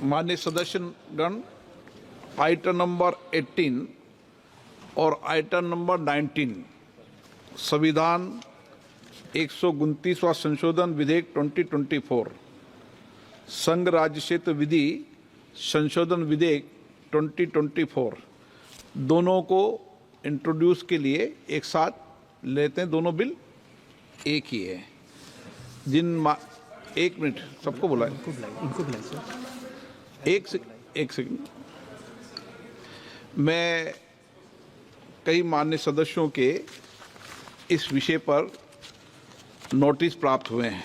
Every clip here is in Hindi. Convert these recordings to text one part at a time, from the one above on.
माननीय सदस्यगण, आइटम नंबर 18 और आइटम नंबर 19 संविधान 129वां संशोधन विधेयक 2024 संघ राज्य क्षेत्र विधि संशोधन विधेयक 2024 दोनों को इंट्रोड्यूस के लिए एक साथ लेते हैं। दोनों बिल एक ही है। एक मिनट, सबको बुलाएं। इनको बुलाएं सर। एक सेकंड। मैं कई माननीय सदस्यों के इस विषय पर नोटिस प्राप्त हुए हैं।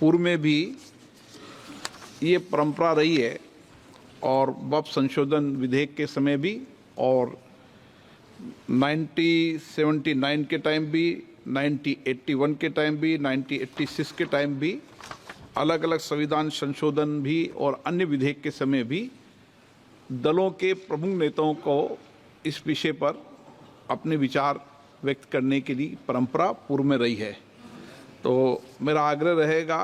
पूर्व में भी ये परंपरा रही है और वक्फ संशोधन विधेयक के समय भी और 1979 के टाइम भी, 1981 के टाइम भी, 1986 के टाइम भी, अलग अलग संविधान संशोधन भी और अन्य विधेयक के समय भी दलों के प्रमुख नेताओं को इस विषय पर अपने विचार व्यक्त करने के लिए परंपरा पूर्व में रही है। तो मेरा आग्रह रहेगा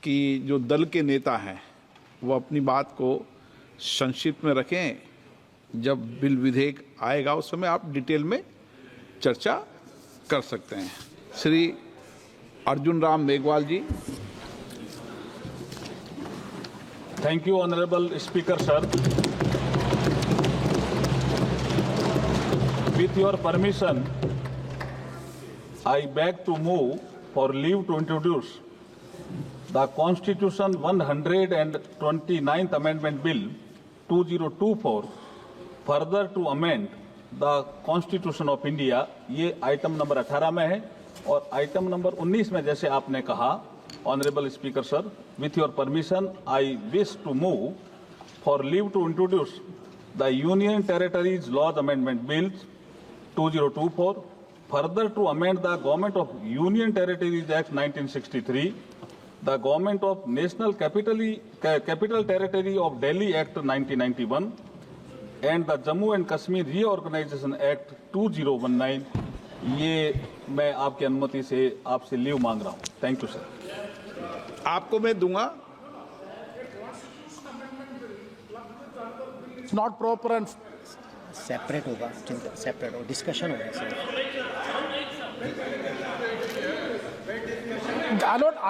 कि जो दल के नेता हैं वो अपनी बात को संक्षिप्त में रखें। जब बिल विधेयक आएगा उस समय आप डिटेल में चर्चा कर सकते हैं। श्री अर्जुन राम मेघवाल जी। Thank you, Honorable Speaker, sir. With your permission, I beg to move for leave to introduce the Constitution 129th Amendment Bill 2024, further to amend the Constitution of India। ये आइटम नंबर 18 में है और आइटम नंबर 19 में जैसे आपने कहा, Honorable Speaker, sir, with your permission, I wish to move for leave to introduce the Union Territories Laws Amendment Bill 2024, further to amend the Government of Union Territories Act 1963, the Government of National Capital Territory of Delhi Act 1991, and the Jammu and Kashmir Reorganization Act 2019। ये मैं आपकी अनुमति से आपसे लीव मांग रहा हूँ। Thank you sir. आपको मैं दूंगा। It's not proper and separate होगा, सेपरेट होगा, डिस्कशन होगा sir.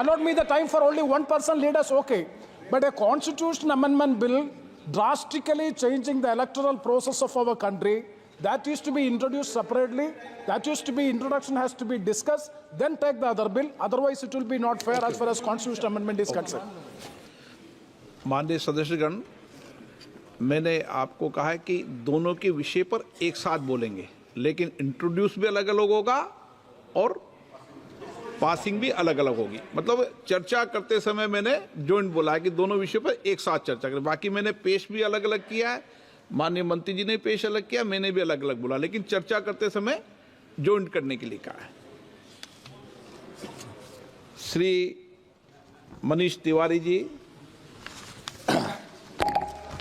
allot me the time for only one person leaders, okay, but a constitution amendment bill drastically changing the electoral process of our country, that used to be introduced separately, that used to be introduction has to be discussed, then take the other bill, otherwise it will be not fair as far as constitution amendment is concerned। माननीय सदस्यगण, मैंने आपको कहा है कि दोनों के विषय पर एक साथ बोलेंगे, लेकिन इंट्रोड्यूस भी अलग अलग होगा और पासिंग भी अलग अलग होगी। मतलब चर्चा करते समय मैंने जॉइंट बोला है कि दोनों विषयों पर एक साथ चर्चा करें। बाकी मैंने पेश भी अलग अलग किया है, माननीय मंत्री जी ने पेश अलग किया, मैंने भी अलग अलग बोला, लेकिन चर्चा करते समय जॉइंट करने के लिए कहा है। Shri Manish Tiwari ji.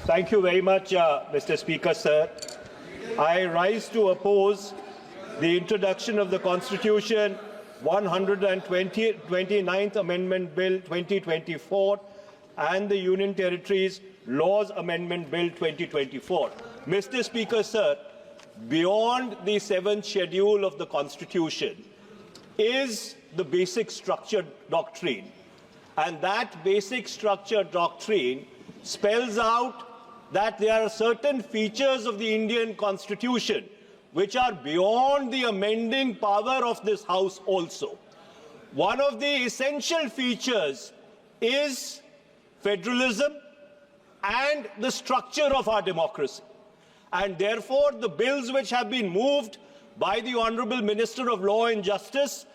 Thank you very much, Mr. Speaker, sir. I rise to oppose the introduction of the Constitution 129th Amendment Bill 2024 and the Union Territories Laws Amendment Bill 2024. Mr. Speaker, sir, beyond the 7th schedule of the Constitution is the basic structure doctrine. And that basic structure doctrine spells out that there are certain features of the Indian Constitution which are beyond the amending power of this House also. One of the essential features is federalism and the structure of our democracy. And therefore, the bills which have been moved by the Honorable Minister of Law and Justice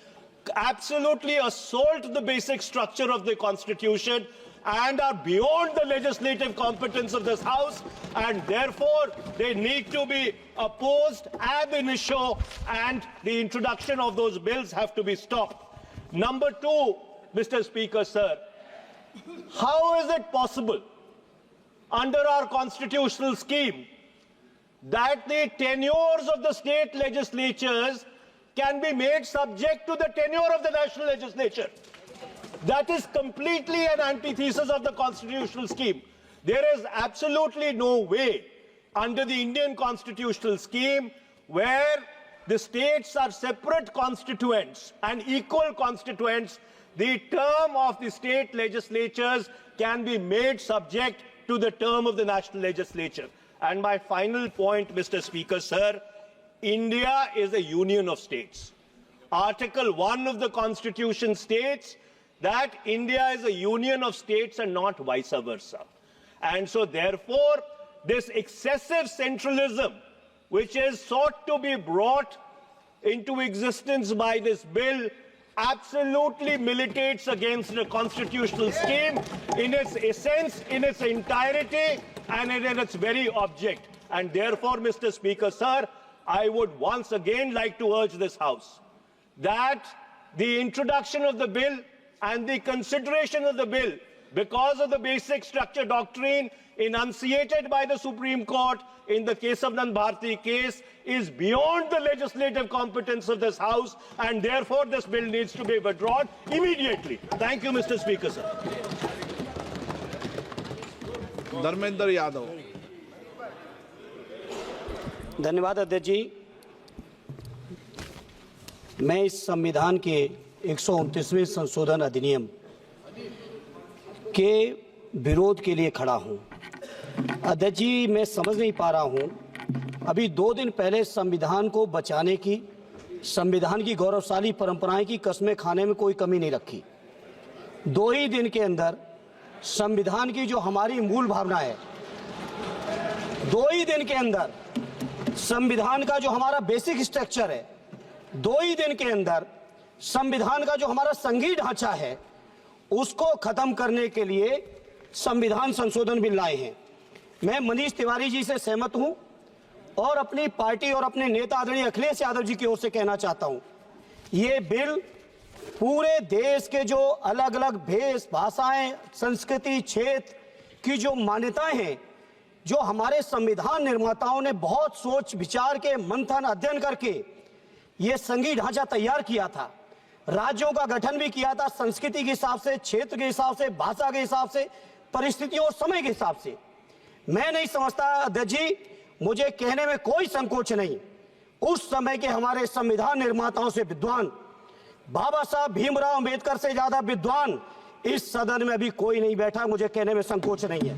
absolutely assault the basic structure of the Constitution and are beyond the legislative competence of this House, and therefore they need to be opposed ab initio, and the introduction of those bills have to be stopped. Number two, Mr. Speaker, sir, how is it possible under our constitutional scheme that the tenures of the state legislatures can be made subject to the tenure of the national legislature? That is completely an antithesis of the constitutional scheme. There is absolutely no way under the Indian constitutional scheme where the states are separate constituents and equal constituents, the term of the state legislatures can be made subject to the term of the national legislature. And my final point, Mr. Speaker, sir, India is a union of states. Article 1 of the Constitution states that India is a union of states and not vice versa. And so, therefore, this excessive centralism, which is sought to be brought into existence by this bill, absolutely militates against the constitutional scheme in its essence, in its entirety, and in its very object. And therefore, Mr. Speaker, sir, I would once again like to urge this House that the introduction of the bill and the consideration of the bill, because of the basic structure doctrine enunciated by the Supreme Court in the Kesavanand Bharti case, is beyond the legislative competence of this House, and therefore this bill needs to be withdrawn immediately. Thank you, Mr. Speaker, sir. Dharmendra Yadav. धन्यवाद अध्यक्ष जी। मैं इस संविधान के 129वें संशोधन अधिनियम के विरोध के लिए खड़ा हूं। अध्यक्ष जी, मैं समझ नहीं पा रहा हूं, अभी 2 दिन पहले संविधान को बचाने की, संविधान की गौरवशाली परंपराएं की कस्में खाने में कोई कमी नहीं रखी। 2 ही दिन के अंदर संविधान की जो हमारी मूल भावना है, 2 ही दिन के अंदर संविधान का जो हमारा बेसिक स्ट्रक्चर है, 2 ही दिन के अंदर संविधान का जो हमारा संघीय ढांचा है, उसको खत्म करने के लिए संविधान संशोधन बिल लाए हैं। मैं मनीष तिवारी जी से सहमत हूं और अपनी पार्टी और अपने नेता आदरणीय अखिलेश यादव जी की ओर से कहना चाहता हूं, ये बिल पूरे देश के जो अलग अलग भेष, भाषाएं, संस्कृति, क्षेत्र की जो मान्यताएं हैं, जो हमारे संविधान निर्माताओं ने बहुत सोच विचार के मंथन अध्ययन करके ये संघीय ढांचा तैयार किया था, राज्यों का गठन भी किया था, संस्कृति के हिसाब से, क्षेत्र के हिसाब से, भाषा के हिसाब से, परिस्थितियों और समय के हिसाब से। मैं नहीं समझता अध्यक्ष जी, मुझे कहने में कोई संकोच नहीं, उस समय के हमारे संविधान निर्माताओं से विद्वान, बाबा साहब भीमराव अंबेडकर से ज्यादा विद्वान इस सदन में अभी कोई नहीं बैठा, मुझे कहने में संकोच नहीं है।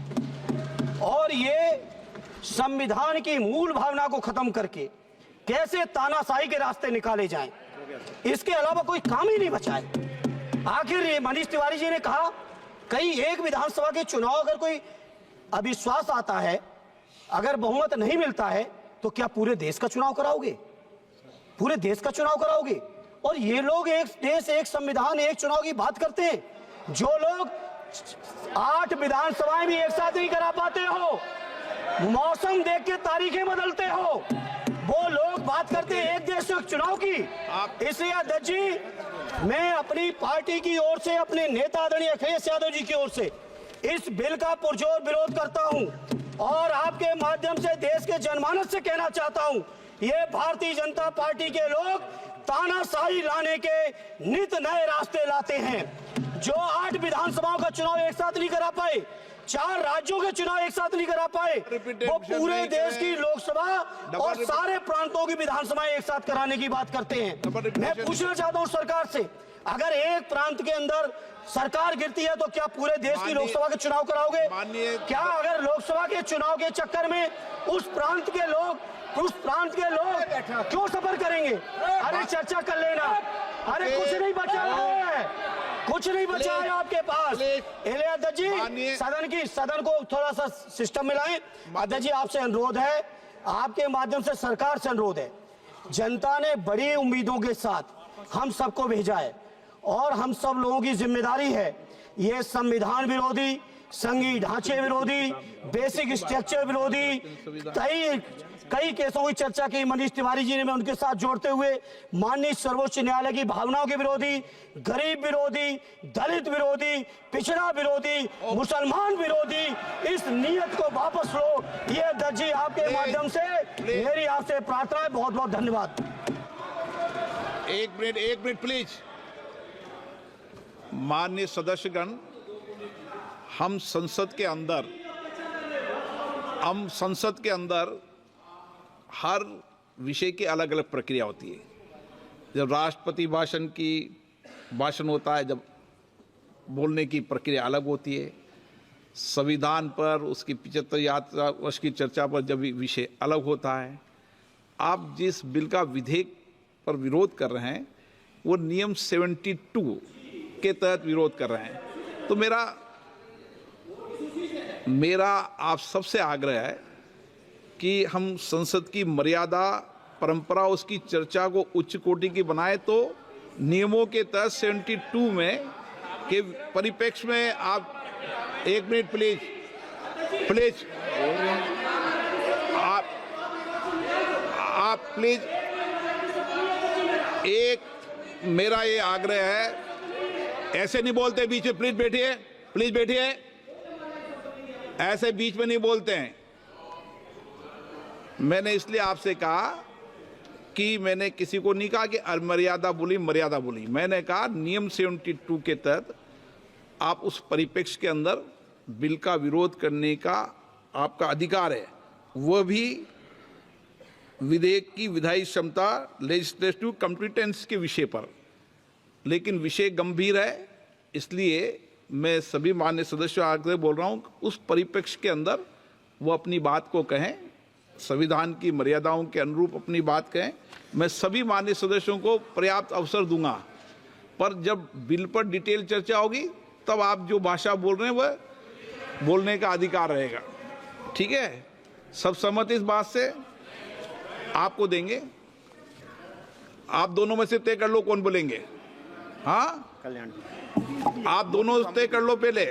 और ये संविधान की मूल भावना को खत्म करके कैसे तानाशाही के रास्ते निकाले जाएं, इसके अलावा कोई काम ही नहीं बचा है। आखिर मनीष तिवारी जी ने कहा, कहीं एक विधानसभा के चुनाव अगर कोई अविश्वास आता है, अगर बहुमत नहीं मिलता है, तो क्या पूरे देश का चुनाव कराओगे? पूरे देश का चुनाव कराओगे? और ये लोग एक देश, एक संविधान, एक चुनाव की बात करते हैं, जो लोग 8 विधानसभाएं भी एक साथ नहीं करा पाते हो, मौसम देख के तारीखें बदलते हो, वो लोग बात करते हैं एक देश एक चुनाव की। इसलिए अध्यक्ष जी, मैं अपनी पार्टी की ओर से, अपने नेता आदरणीय अखिलेश यादव जी की ओर से इस बिल का पुरजोर विरोध करता हूं और आपके माध्यम से देश के जनमानस से कहना चाहता हूं, ये भारतीय जनता पार्टी के लोग तानाशाही लाने के नित नए रास्ते लाते हैं। जो 8 विधानसभाओं का चुनाव एक साथ नहीं करा पाए, 4 राज्यों के चुनाव एक साथ नहीं करा पाए, वो पूरे देश की लोकसभा और सारे प्रांतों की विधानसभाएं एक साथ कराने की बात करते हैं। मैं पूछना चाहता हूं सरकार से, अगर एक प्रांत के अंदर सरकार गिरती है तो क्या पूरे देश की लोकसभा के चुनाव कराओगे? क्या अगर लोकसभा के चुनाव के चक्कर में उस प्रांत के लोग क्यों सफर करेंगे? अरे चर्चा कर लेना, अरे कुछ नहीं बचा है, कुछ नहीं बचा है आपके पास। अध्यक्ष जी, सदन को थोड़ा सा सिस्टम में लाएं। अध्यक्ष जी, आपसे अनुरोध है, आपके माध्यम से सरकार से अनुरोध है, जनता ने बड़ी उम्मीदों के साथ हम सबको भेजा है और हम सब लोगों की जिम्मेदारी है, ये संविधान विरोधी, संघीय ढांचे विरोधी, बेसिक स्ट्रक्चर विरोधी कई केसों की चर्चा की मनीष तिवारी जी ने, मैं उनके साथ जोड़ते हुए माननीय सर्वोच्च न्यायालय की भावनाओं के विरोधी, गरीब विरोधी, दलित विरोधी, पिछड़ा विरोधी, मुसलमान विरोधी इस नीयत को वापस लो, ये अध्यक्ष जी आपके माध्यम से मेरी आपसे प्रार्थना है। बहुत बहुत धन्यवाद। एक मिनट प्लीज। माननीय सदस्यगण, हम संसद के अंदर हम संसद के अंदर हर विषय की अलग अलग प्रक्रिया होती है। जब राष्ट्रपति भाषण होता है, जब बोलने की प्रक्रिया अलग होती है। संविधान पर उसकी 75 वर्ष की चर्चा पर जब विषय अलग होता है। आप जिस बिल का विधेयक पर विरोध कर रहे हैं वो नियम 72 के तहत विरोध कर रहे हैं। तो मेरा आप सबसे आग्रह है कि हम संसद की मर्यादा, परंपरा, उसकी चर्चा को उच्च कोटि की बनाए। तो नियमों के तहत 72 में के परिप्रेक्ष्य में आप 1 मिनट प्लीज आप प्लीज मेरा ये आग्रह है, ऐसे नहीं बोलते बीच में। प्लीज बैठिए, ऐसे बीच में नहीं बोलते हैं। मैंने इसलिए आपसे कहा कि मैंने किसी को नहीं कहा कि मर्यादा बोली। मैंने कहा नियम 72 के तहत आप उस परिप्रेक्ष्य के अंदर बिल का विरोध करने का आपका अधिकार है, वह भी विधेयक की विधायी क्षमता, लेजिस्लेटिव कॉम्पिटेंस के विषय पर। लेकिन विषय गंभीर है, इसलिए मैं सभी मान्य सदस्यों आग्रह बोल रहा हूं, उस परिप्रेक्ष्य के अंदर वो अपनी बात को कहें, संविधान की मर्यादाओं के अनुरूप अपनी बात कहें। मैं सभी मान्य सदस्यों को पर्याप्त अवसर दूंगा, पर जब बिल पर डिटेल चर्चा होगी तब आप जो भाषा बोल रहे हैं वह बोलने का अधिकार रहेगा। ठीक है, सब सहमत इस बात से? आपको देंगे, आप दोनों में से तय कर लो कौन बोलेंगे। हाँ, कल्याण आप दोनों तय कर लो पहले।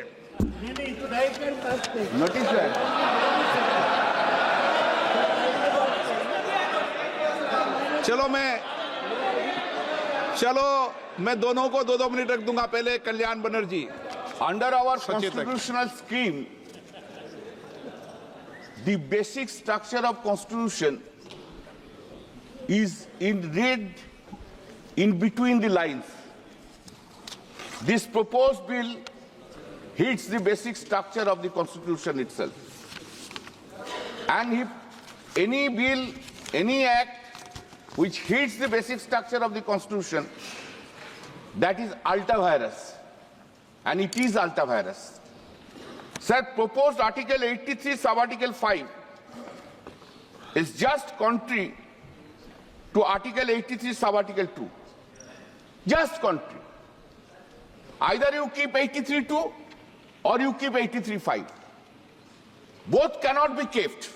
नोटिस है। चलो मैं दोनों को 2-2 मिनट रख दूंगा। पहले Kalyan Banerjee. Under our Sachit. constitutional scheme, the basic structure of constitution is read in between the lines. This proposed bill hits the basic structure of the constitution itself. And if any bill, any act which hits the basic structure of the constitution, that is ultra-virus. And it is ultra-virus. Sir, proposed Article 83, Sub-Article 5 is just contrary to Article 83, Sub-Article 2. Just contrary. Either you keep 83.2 or you keep 83.5. Both cannot be kept.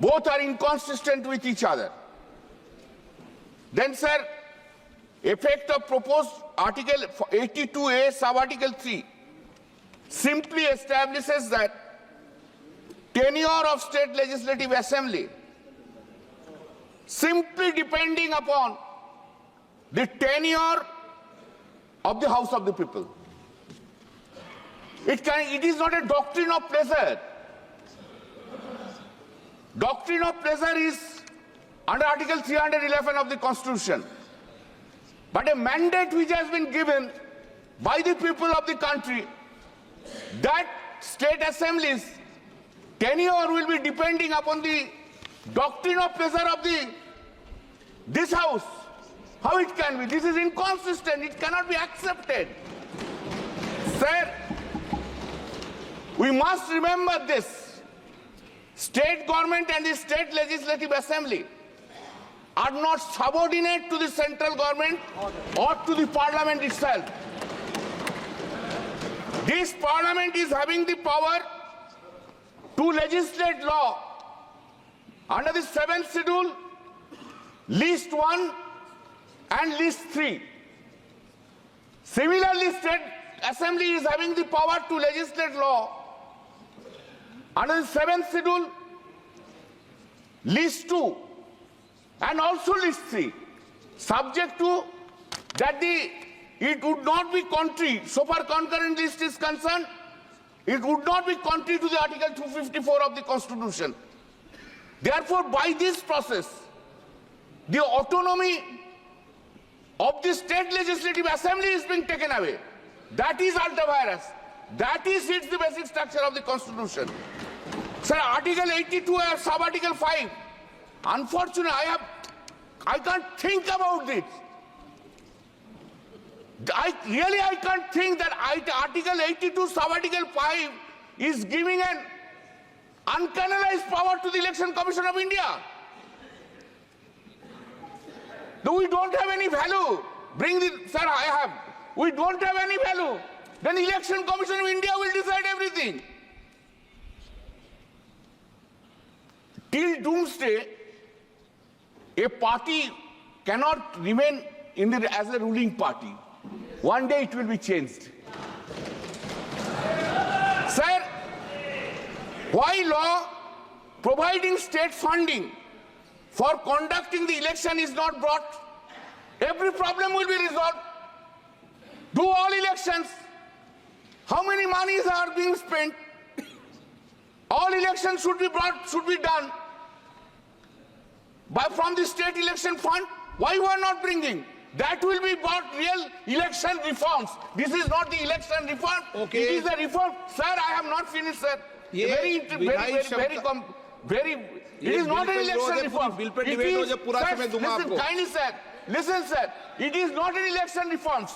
Both are inconsistent with each other. Then, sir, effect of proposed Article 82A, Sub-Article 3 simply establishes that tenure of state legislative assembly simply depending upon the tenure of the House of the People. It is not a doctrine of pleasure. Doctrine of pleasure is under Article 311 of the Constitution. But a mandate which has been given by the people of the country that state assemblies tenure will be depending upon the doctrine of pleasure of this house. How it can be? This is inconsistent. It cannot be accepted. Sir, we must remember this. State government and the state legislative assembly are not subordinate to the central government or to the parliament itself. This parliament is having the power to legislate law under the 7th schedule, list 1 and list 3. Similarly, state assembly is having the power to legislate law under the 7th schedule, list 2 and also list 3, subject to that it would not be contrary, so far concurrent list is concerned, it would not be contrary to the Article 254 of the Constitution. Therefore, by this process, the autonomy of the state legislative assembly is being taken away. That is ultra-virus. That is hits the basic structure of the Constitution. Sir, Article 82 and Sub-Article 5. Unfortunately, I can't think about it. I can't think that Article 82, Sub-Article 5 is giving an uncanalized power to the Election Commission of India. No, we don't have any value. We don't have any value. Then Election Commission of India will decide everything. Till doomsday, a party cannot remain as a ruling party. One day it will be changed. Sir, why law providing state funding for conducting the election is not brought? Every problem will be resolved. Do all elections. How many monies are being spent? All elections should be done from the state election fund. Why you are not bringing? That will be about real election reforms. This is not the election reform. Okay. It is a reform. Sir, I have not finished, sir. It is not an election reform. Bill pay debate हो जब पूरा समय दूंगा आपको. Kindly, sir. Listen, sir. It is not an election reforms.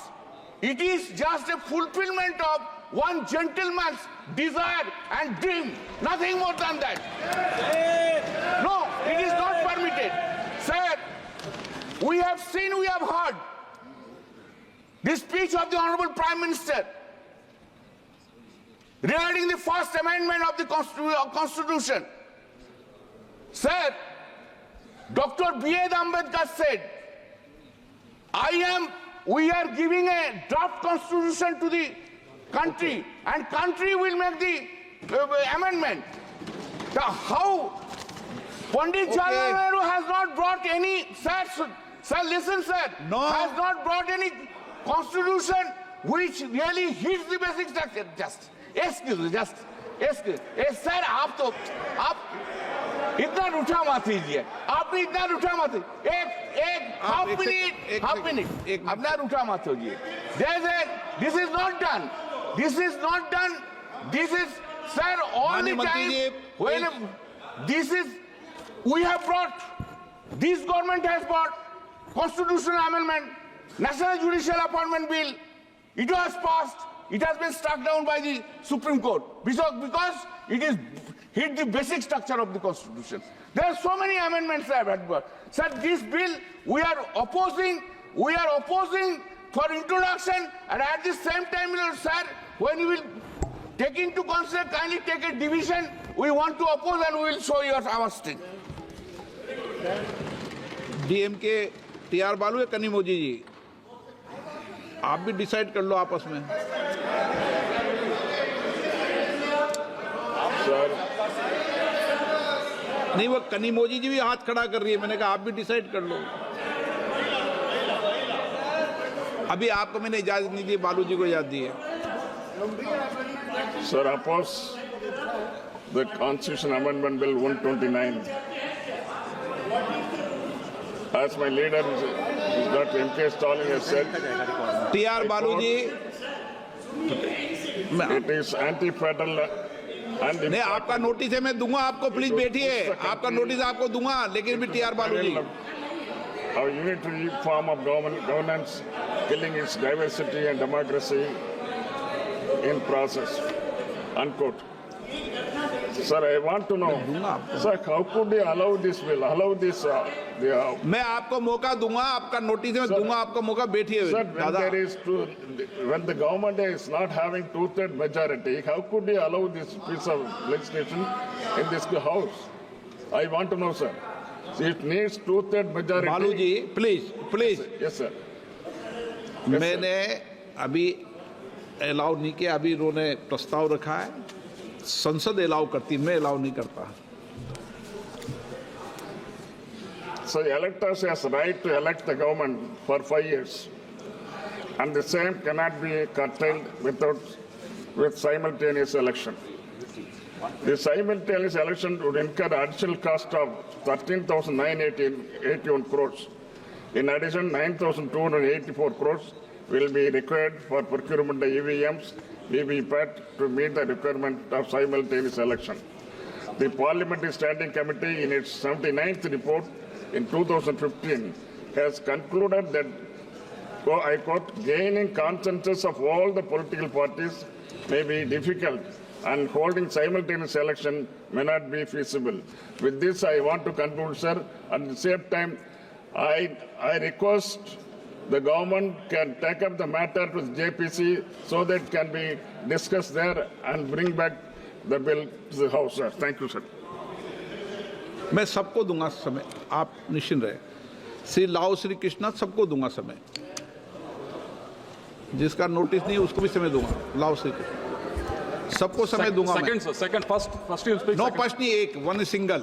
It is just a fulfillment of one gentleman's desire and dream. Nothing more than that. No, it is not permitted. Sir, we have seen, we have heard the speech of the Honorable Prime Minister regarding the First Amendment of the Constitution. Sir, Dr. B.A. Ambedkar said, we are giving a draft constitution to the country, and country will make the amendment. How Pandit Jawaharlal Nehru has not brought any, sir, listen, sir, has not brought any constitution which really hits the basic structure. Excuse me. Sir, आप इतना रूठा मत लीजिए. आपने इतना रूठा मत. Half minute. अपना रूठा मत होइए. This is not done. This is, sir, all the time. We have brought, this government has brought constitutional amendment, National Judicial Appointment Bill. It was passed. It has been struck down by the Supreme Court because it is hit the basic structure of the Constitution. There are so many amendments I have had. Sir, this bill we are opposing for introduction, and at the same time, sir, when you will take into consider, kindly take a division. We want to oppose and we will show you our strength. DMK TR बालू या कनिमोझी जी, आप भी डिसाइड कर लो आपस में. नहीं, वो कनिमोझी जी भी हाथ खड़ा कर रही है. मैंने कहा आप भी डिसाइड कर लो. अभी आपको मैंने इजाजत नहीं दी, बालू जी को इजाजत दी है. Sir, oppose the Constitution Amendment Bill 129. As my leader, Dr. M.K. Stalin has said, TR बालू जी, it is anti-federal. नहीं, आपका नोटिस है, मैं दूंगा आपको. प्लीज बैठिए, आपका नोटिस आपको दूंगा, लेकिन भी टीआर बालू जी. Our unitary form of governance, killing its diversity and democracy in process. Unquote. Sir, I want to know, sir, how could they allow this bill, मैं आपको मौका दूंगा, आपका नोटिस में दूंगा आपको मौका. बैठिए Sir, दादा. when the government is not having 2/3 majority, how could they allow this piece of legislation in this house? I want to know, sir. It needs 2/3 majority. बालू जी, प्लीज. Yes, sir. मैंने अभी अलाउ नहीं किया. अभी इन्होंने प्रस्ताव रखा है, संसद अलाउ करती, मैं अलाउ नहीं करता. So electors has right to elect the government for 5 years, and the same cannot be curtailed with simultaneous election. The simultaneous election would incur additional cost of 13,981 crores. In addition, 9,284 crores will be required for procurement of EVMs, VVPAT to meet the requirement of simultaneous election. The Parliamentary Standing Committee, in its 79th report in 2015, has concluded that, I quote, gaining consensus of all the political parties may be difficult and holding simultaneous election may not be feasible. With this, I want to conclude, sir. At the same time, I request the government can take up the matter with JPC so that it can be discussed there and bring back the bill to the House, sir. Thank you, sir. मैं सबको दूंगा समय, आप निश्चिंत रहे। श्री लाओ श्री कृष्णा सबको दूंगा समय, जिसका नोटिस नहीं उसको भी समय दूंगा। लाओ श्री कृष्णा सबको समय दूंगा मैं। First you'll speak. No first नहीं, एक one single. I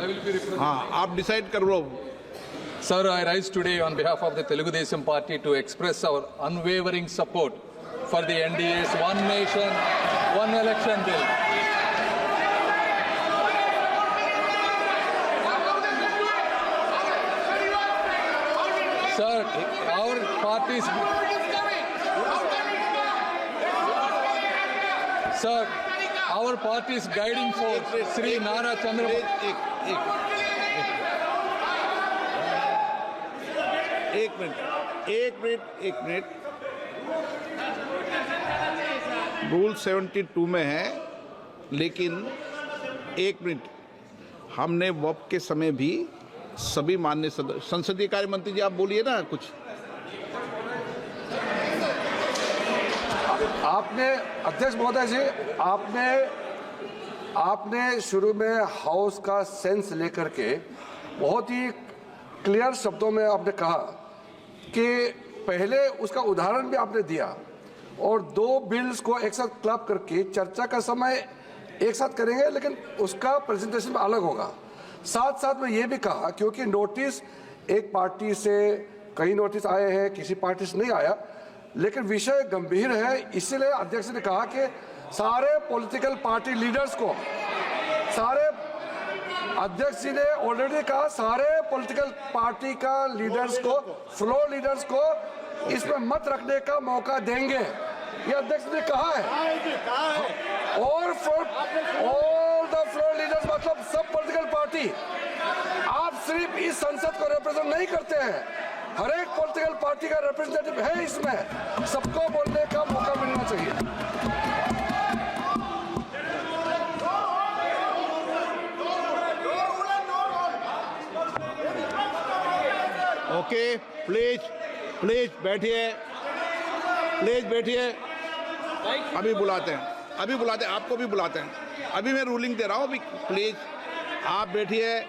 will be representing. हाँ, आप डिसाइड कर लो। Sir, I rise today on behalf of the Telugu Desam Party to express our unwavering support for the NDA's One Nation, One Election bill. Sir, our party's guiding force, Sri Nara Chandrababu. एक मिनट। रूल 72 में है, लेकिन एक मिनट, हमने वक्त के समय भी सभी माननीय संसदीय कार्य मंत्री जी आप बोलिए ना कुछ। आपने अध्यक्ष महोदय जी, आपने शुरू में हाउस का सेंस लेकर के बहुत ही क्लियर शब्दों में आपने कहा कि पहले उसका उदाहरण भी आपने दिया और दो बिल्स को एक साथ क्लब करके चर्चा का समय एक साथ करेंगे, लेकिन उसका प्रेजेंटेशन अलग होगा। साथ साथ में ये भी कहा, क्योंकि नोटिस एक पार्टी से कई नोटिस आए हैं, किसी पार्टी से नहीं आया, लेकिन विषय गंभीर है, इसीलिए अध्यक्ष ने कहा कि सारे पॉलिटिकल पार्टी लीडर्स को, अध्यक्ष जी ने ऑलरेडी कहा सारे पॉलिटिकल पार्टी का लीडर्स को, फ्लोर लीडर्स को इसमें मत रखने का मौका देंगे, ये अध्यक्ष ने कहा है। और ऑल द फ्लोर लीडर्स मतलब सब पॉलिटिकल पार्टी, आप सिर्फ इस संसद को रिप्रेजेंट नहीं करते हैं, हर एक पॉलिटिकल पार्टी का रिप्रेजेंटेटिव है इसमें, सबको बोलने का मौका मिलना चाहिए। ओके, प्लीज बैठिए, अभी बुलाते हैं, आपको भी बुलाते हैं, अभी मैं रूलिंग दे रहा हूँ, अभी प्लीज आप बैठिए,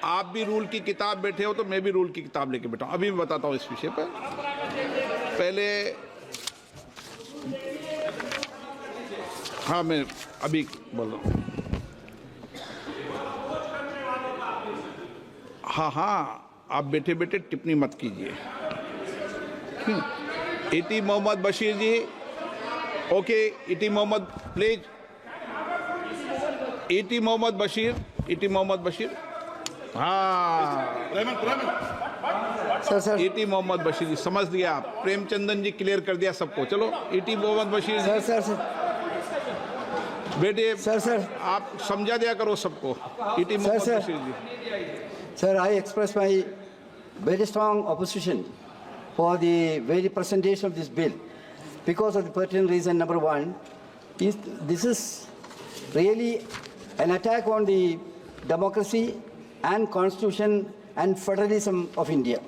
आप भी रूल की किताब बैठे हो तो मैं भी रूल की किताब लेके बैठा हूँ, अभी मैं बताता हूँ इस विषय पर। पहले हाँ, मैं अभी बोल रहा हूँ। हाँ, आप बैठे टिप्पणी मत कीजिए। इटी मोहम्मद बशीर जी, ओके, इटी मोहम्मद प्लीज, इटी मोहम्मद बशीर, हाँ सर, इटी मोहम्मद बशीर जी समझ दिया आप, प्रेमचंदन जी क्लियर कर दिया सबको, चलो इटी मोहम्मद बशीर जी सर बेटे, सर आप समझा दिया करो सबको। इटी मोहम्मद बशीर जी। Sir, I express my very strong opposition for the very presentation of this bill because of the pertinent reason. Number one, this is really an attack on the democracy and constitution and federalism of India.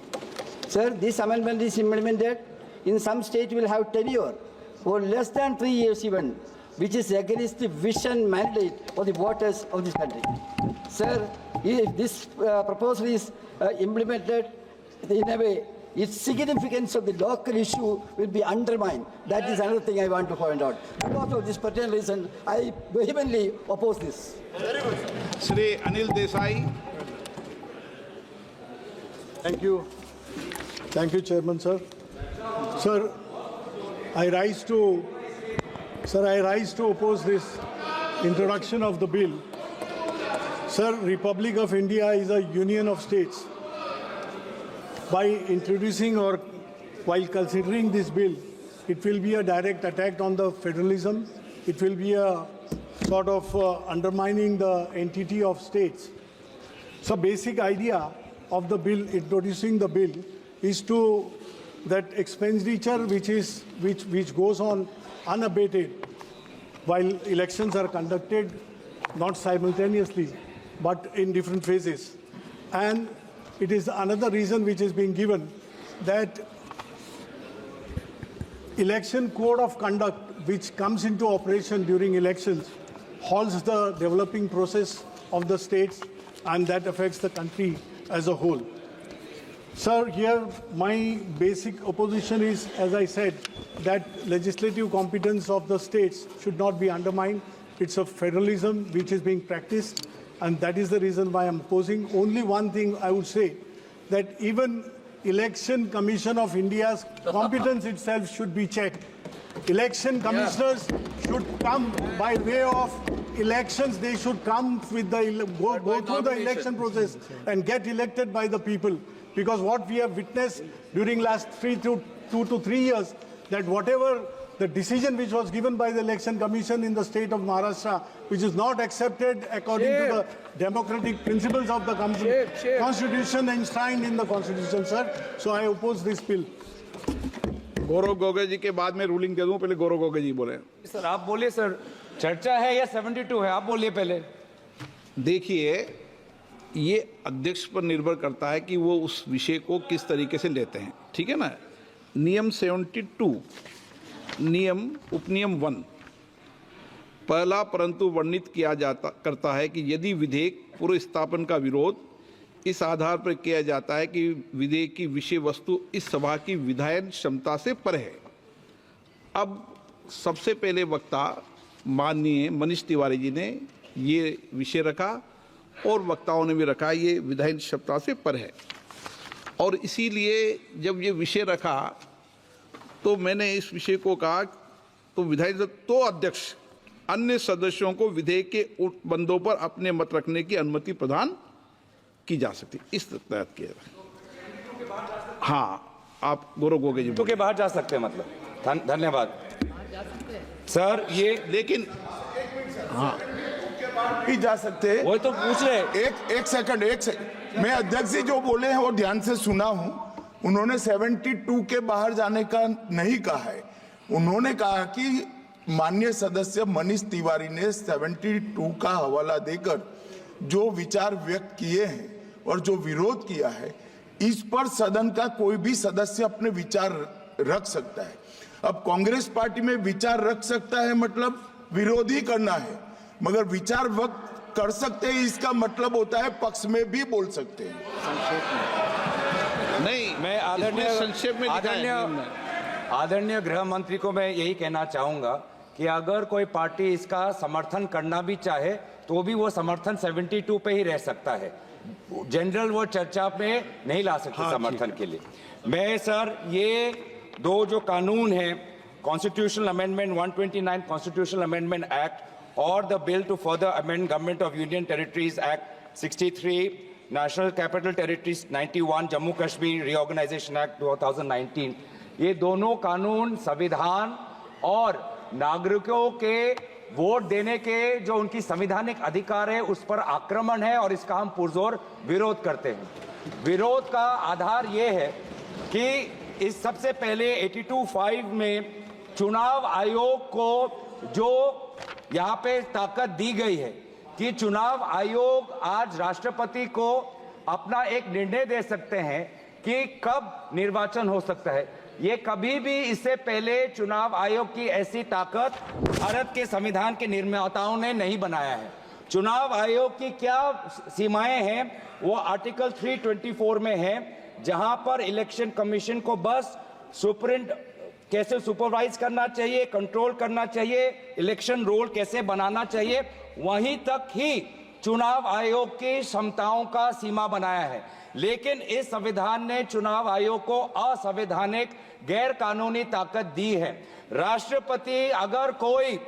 Sir, this amendment is implemented in some state will have tenure for less than 3 years even, which is against the vision mandate of the voters of this country. Sir, if this proposal is implemented in a way, its significance of the local issue will be undermined. That is another thing I want to point out. Because of this particular reason, I vehemently oppose this. Shri Anil Desai. Thank you. Thank you, Chairman, sir. Sir, I rise to oppose this introduction of the bill. Sir, Republic of India is a union of states. By introducing or while considering this bill, it will be a direct attack on the federalism. It will be a sort of undermining the entity of states. So basic idea of the bill, introducing the bill, is to that expenditure which goes on unabated while elections are conducted, not simultaneously, but in different phases. And it is another reason which is being given that election code of conduct which comes into operation during elections halts the developing process of the states, and that affects the country as a whole. Sir, here my basic opposition is, as I said, that legislative competence of the states should not be undermined. It's a federalism which is being practiced, and that is the reason why I'm opposing. Only one thing I would say, that even Election Commission of India's competence itself should be checked. Election commissioners should come by way of elections. They should come with the go through the election process and get elected by the people. Because what we have witnessed during last 2 to 3 years, that whatever the decision which was given by the Election Commission in the state of Maharashtra, which is not accepted according to the democratic principles of the Constitution enshrined in the Constitution, sir. So I oppose this bill. Gaurav Gogoi जी के बाद में रूलिंग दे दूं, पहले गौरव गोगोई जी बोले। सर आप बोलिए सर, चर्चा है या 72 है, आप बोलिए पहले। देखिए, ये अध्यक्ष पर निर्भर करता है कि वो उस विषय को किस तरीके से लेते हैं, ठीक है ना। नियम 72, नियम उपनियम 1 पहला परंतु वर्णित किया करता है कि यदि विधेयक पूर्व स्थापन का विरोध इस आधार पर किया जाता है कि विधेयक की विषय वस्तु इस सभा की विधायन क्षमता से परे है। अब सबसे पहले वक्ता माननीय मनीष तिवारी जी ने ये विषय रखा और वक्ताओं ने भी रखा, ये विधायन क्षमता से परे है। और इसीलिए जब ये विषय रखा तो मैंने इस विषय को कहा तो विधायन तो अध्यक्ष अन्य सदस्यों को विधेयक के बंदों पर अपने मत रखने की अनुमति प्रदान की जा सकती, इस तहत किया। हाँ, आप गौरव गोगोई जी के बाहर जा सकते हैं, मतलब धन्यवाद सर। ये लेकिन हाँ भी जा सकते हैं, वो तो पूछ रहे। एक सेकंड मैं अध्यक्ष जी जो बोले हैं वो ध्यान से सुना हूं। उन्होंने 72 के बाहर जाने का नहीं कहा है। उन्होंने कहा कि माननीय सदस्य मनीष तिवारी ने 72 का हवाला देकर जो विचार व्यक्त किए हैं और जो विरोध किया है, इस पर सदन का कोई भी सदस्य अपने विचार रख सकता है। अब कांग्रेस पार्टी में विचार रख सकता है मतलब विरोध ही करना है, मगर विचार व्यक्त कर सकते हैं इसका मतलब होता है पक्ष में भी बोल सकते हैं। नहीं, मैं आदरणीय गृह मंत्री को मैं यही कहना चाहूंगा कि अगर कोई पार्टी इसका समर्थन करना भी चाहे तो भी वो समर्थन 72 पे ही रह सकता है, जनरल वो चर्चा में नहीं ला सकते। हाँ, समर्थन के लिए मैं सर ये दो जो कानून है, constitutional amendment 129 constitutional amendment act और the bill to further amend government of union territories act 63, national capital territories 91, Jammu Kashmir reorganisation act 2019, ये दोनों कानून संविधान और नागरिकों के वोट देने के जो उनकी संवैधानिक अधिकार है उस पर आक्रमण है और इसका हम पुरजोर विरोध करते हैं। विरोध का आधार ये है कि इस सबसे पहले 82(5) में चुनाव आयोग को जो यहाँ पे ताकत दी गई है कि चुनाव आयोग आज राष्ट्रपति को अपना एक निर्णय दे सकते हैं कि कब निर्वाचन हो सकता है। ये कभी भी इससे पहले चुनाव आयोग की ऐसी ताकत भारत के संविधान के निर्माताओं ने नहीं बनाया है। चुनाव आयोग की क्या सीमाएं हैं वो आर्टिकल 324 में है, जहां पर इलेक्शन कमीशन को बस कैसे सुपरवाइज करना चाहिए, कंट्रोल करना चाहिए, इलेक्शन रोल कैसे बनाना चाहिए, वहीं तक ही चुनाव आयोग की क्षमताओं का सीमा बनाया है। लेकिन इस संविधान ने चुनाव आयोग को असंवैधानिक गैर कानूनी ताकत दी है। राष्ट्रपति अगर कोई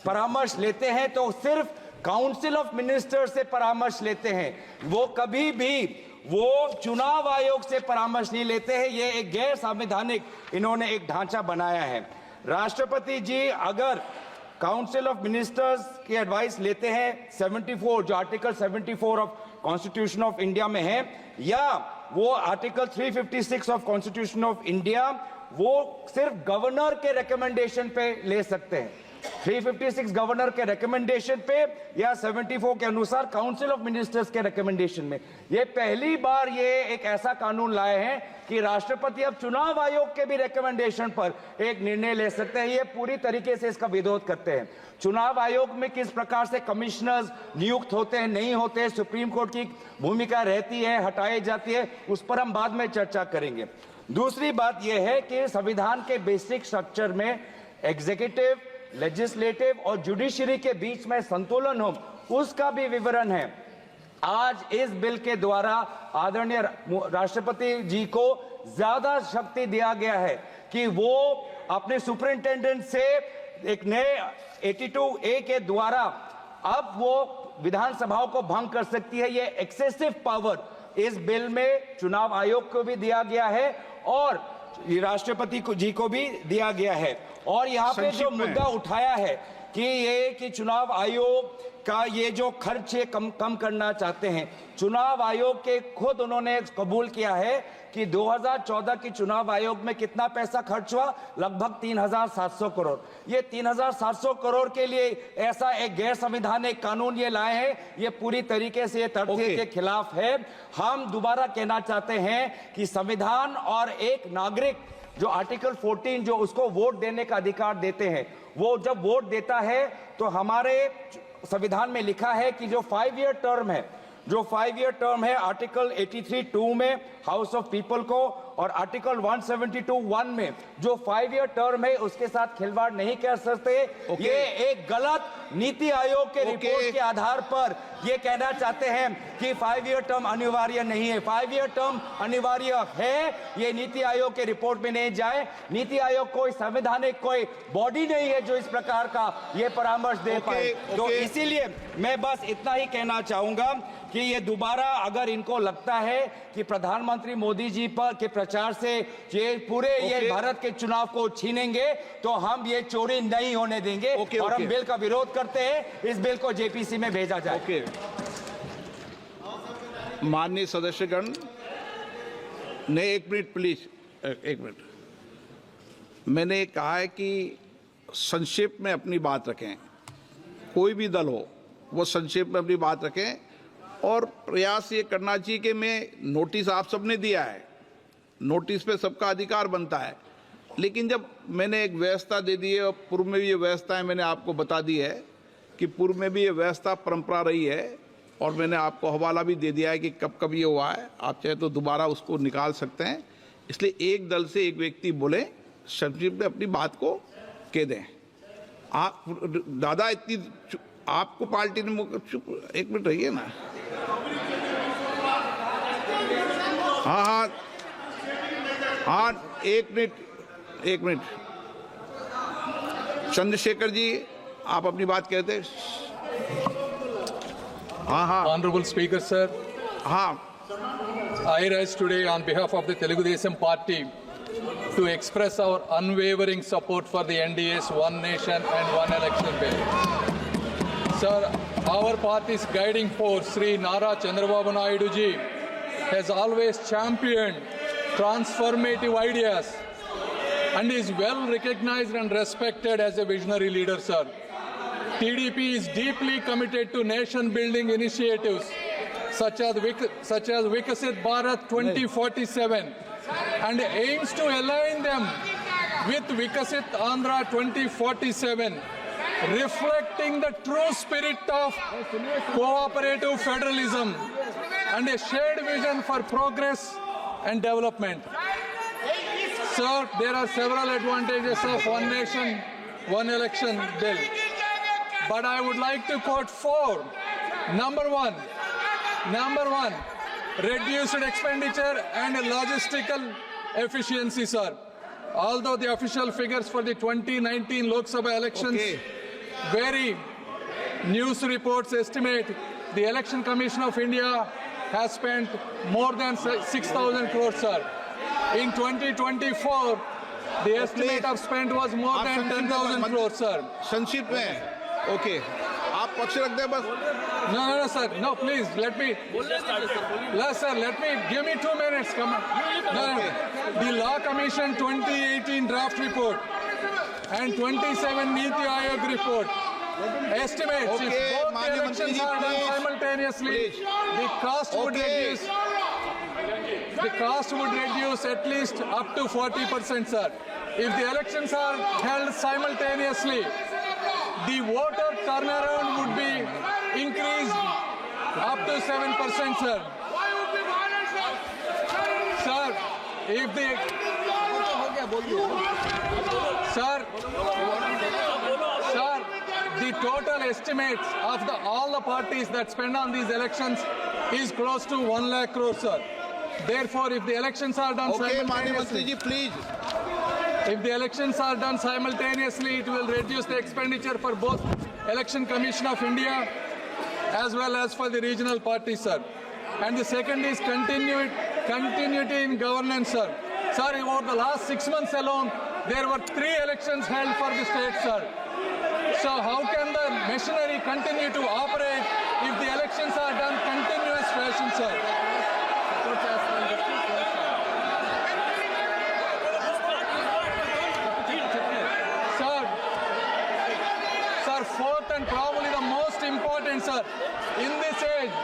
परामर्श लेते हैं तो सिर्फ काउंसिल ऑफ मिनिस्टर से परामर्श लेते हैं, वो कभी भी वो चुनाव आयोग से परामर्श नहीं लेते हैं। ये एक गैर संवैधानिक इन्होंने एक ढांचा बनाया है। राष्ट्रपति जी अगर काउंसिल ऑफ मिनिस्टर्स की एडवाइस लेते हैं 74 जो article 74 of constitution of India में है, या वो article 356 of constitution of India वो सिर्फ गवर्नर के रिकमेंडेशन पे ले सकते हैं। 356 गवर्नर के रिकमेंडेशन पे या 74 के अनुसार काउंसिल ऑफ मिनिस्टर्स के रिकमेंडेशन में। ये पहली बार ये एक ऐसा कानून लाए हैं कि राष्ट्रपति अब चुनाव आयोग के भी रिकमेंडेशन पर एक निर्णय ले सकते हैं। ये पूरी तरीके से इसका विरोध करते हैं। चुनाव आयोग में किस प्रकार से कमिश्नर्स नियुक्त होते हैं, नहीं होते हैं, सुप्रीम कोर्ट की भूमिका रहती है, हटाई जाती है, उस पर हम बाद में चर्चा करेंगे। दूसरी बात यह है कि संविधान के बेसिक स्ट्रक्चर में एग्जीक्यूटिव, लेजिस्लेटिव और जुडिशरी के बीच में संतुलन हो, उसका भी विवरण है। आज इस बिल के द्वारा आदरणीय राष्ट्रपति जी को ज्यादा शक्ति दिया गया है कि वो अपने सुपरिंटेंडेंट से एक नए 82A के द्वारा अब वो विधानसभाओं को भंग कर सकती है। ये एक्सेसिव पावर इस बिल में चुनाव आयोग को भी दिया गया है और राष्ट्रपति जी को भी दिया गया है। और यहाँ पे जो मुद्दा उठाया है कि चुनाव आयोग का ये जो खर्च है कम करना चाहते हैं, चुनाव आयोग के खुद उन्होंने कबूल किया है कि 2014 की चुनाव आयोग में कितना पैसा खर्च हुआ, लगभग 3,700 करोड़। ये 3,700 करोड़ के लिए ऐसा एक गैर संवैधानिक कानून ये लाए हैं, ये पूरी तरीके से तथ्य के खिलाफ है। हम दोबारा कहना चाहते हैं कि संविधान और एक नागरिक जो आर्टिकल 14 जो उसको वोट देने का अधिकार देते हैं, वो जब वोट देता है तो हमारे संविधान में लिखा है कि जो 5 ईयर टर्म है, जो 5 ईयर टर्म है आर्टिकल 83(2) में हाउस ऑफ पीपल को और आर्टिकल 172(1) में जो 5 ईयर टर्म है उसके साथ खिलवाड़ नहीं कर सकते। ये एक गलत नीति आयोग के रिपोर्ट के आधार पर ये कहना चाहते हैं कि 5 ईयर टर्म अनिवार्य नहीं है। 5 ईयर टर्म अनिवार्य है, ये नीति आयोग के रिपोर्ट में नहीं जाए। नीति आयोग कोई संवैधानिक कोई बॉडी नहीं है जो इस प्रकार का ये परामर्श दे पाए। तो इसीलिए मैं बस इतना ही कहना चाहूंगा कि ये दोबारा अगर इनको लगता है कि प्रधानमंत्री मोदी जी पर के प्रचार से ये पूरे ये भारत के चुनाव को छीनेंगे, तो हम ये चोरी नहीं होने देंगे और हम बिल का विरोध करते हैं। इस बिल को जेपीसी में भेजा जाए। माननीय सदस्यगण ने 1 मिनट प्लीज, 1 मिनट। मैंने कहा है कि संक्षेप में अपनी बात रखें, कोई भी दल हो वो संक्षेप में अपनी बात रखें और प्रयास ये करना चाहिए कि मैं नोटिस आप सबने दिया है, नोटिस पे सबका अधिकार बनता है, लेकिन जब मैंने एक व्यवस्था दे दी है और पूर्व में भी ये व्यवस्था है, मैंने आपको बता दी है कि पूर्व में भी ये व्यवस्था परंपरा रही है और मैंने आपको हवाला भी दे दिया है कि कब कब ये हुआ है, आप चाहे तो दोबारा उसको निकाल सकते हैं। इसलिए एक दल से एक व्यक्ति बोले, संक्षिप्त में अपनी बात को कह दें। आप दादा इतनी आपको पार्टी ने चुप 1 मिनट रहिए ना। हाँ, 1 मिनट। चंद्रशेखर जी आप अपनी बात कहते। हाँ। Honorable Speaker, sir. हाँ। I rise today on behalf of the Telugu Desam Party to express our unwavering support for the NDA's One Nation and One Election bill. Sir, our party's guiding force, Sri Nara Chandrababu Naidu ji, has always championed transformative ideas and is well recognized and respected as a visionary leader, sir. TDP is deeply committed to nation-building initiatives such as Vikasit Bharat 2047 and aims to align them with Vikasit Andhra 2047, reflecting the true spirit of cooperative federalism and a shared vision for progress and development. Sir, there are several advantages of One Nation, One Election bill, but I would like to quote 4. Number one, reduced expenditure and logistical efficiency, sir. Although the official figures for the 2019 Lok Sabha elections vary, news reports estimate the Election Commission of India has spent more than 6,000 crores, sir. In 2024, The estimate of spend was more आप than संक्षिप्त 10,000 में- crores, sir. संक्षिप्त में ओके, आप पक्ष रख दें बस। No, sir. No, please, let me. Yes, sir, give me 2 minutes. Come on. No. The Law Commission 2018 draft report and 27 Niti Aayog report estimates if Okay, both the Manya elections Mantri ji, are done please. simultaneously, Please. the cost would Okay. reduce. The cost would reduce at least up to 40%, sir. If the elections are held simultaneously, the voter turnaround would be increased up to 7%, sir. Sir, if the Sir, the total estimates of all the parties that spend on these elections is close to 1 lakh crore, sir. Therefore, if the elections are done okay माननीय मंत्री simultaneously, ji please. if the elections are done simultaneously, it will reduce the expenditure for both Election Commission of India as well as for the regional parties, sir. And the second is continuity in governance, sir. Sir, over the last 6 months alone, there were 3 elections held for the state, sir. So how can the machinery continue to operate if the elections are done continuous fashion, sir? Sir, fourth and probably the most important, sir, in this age,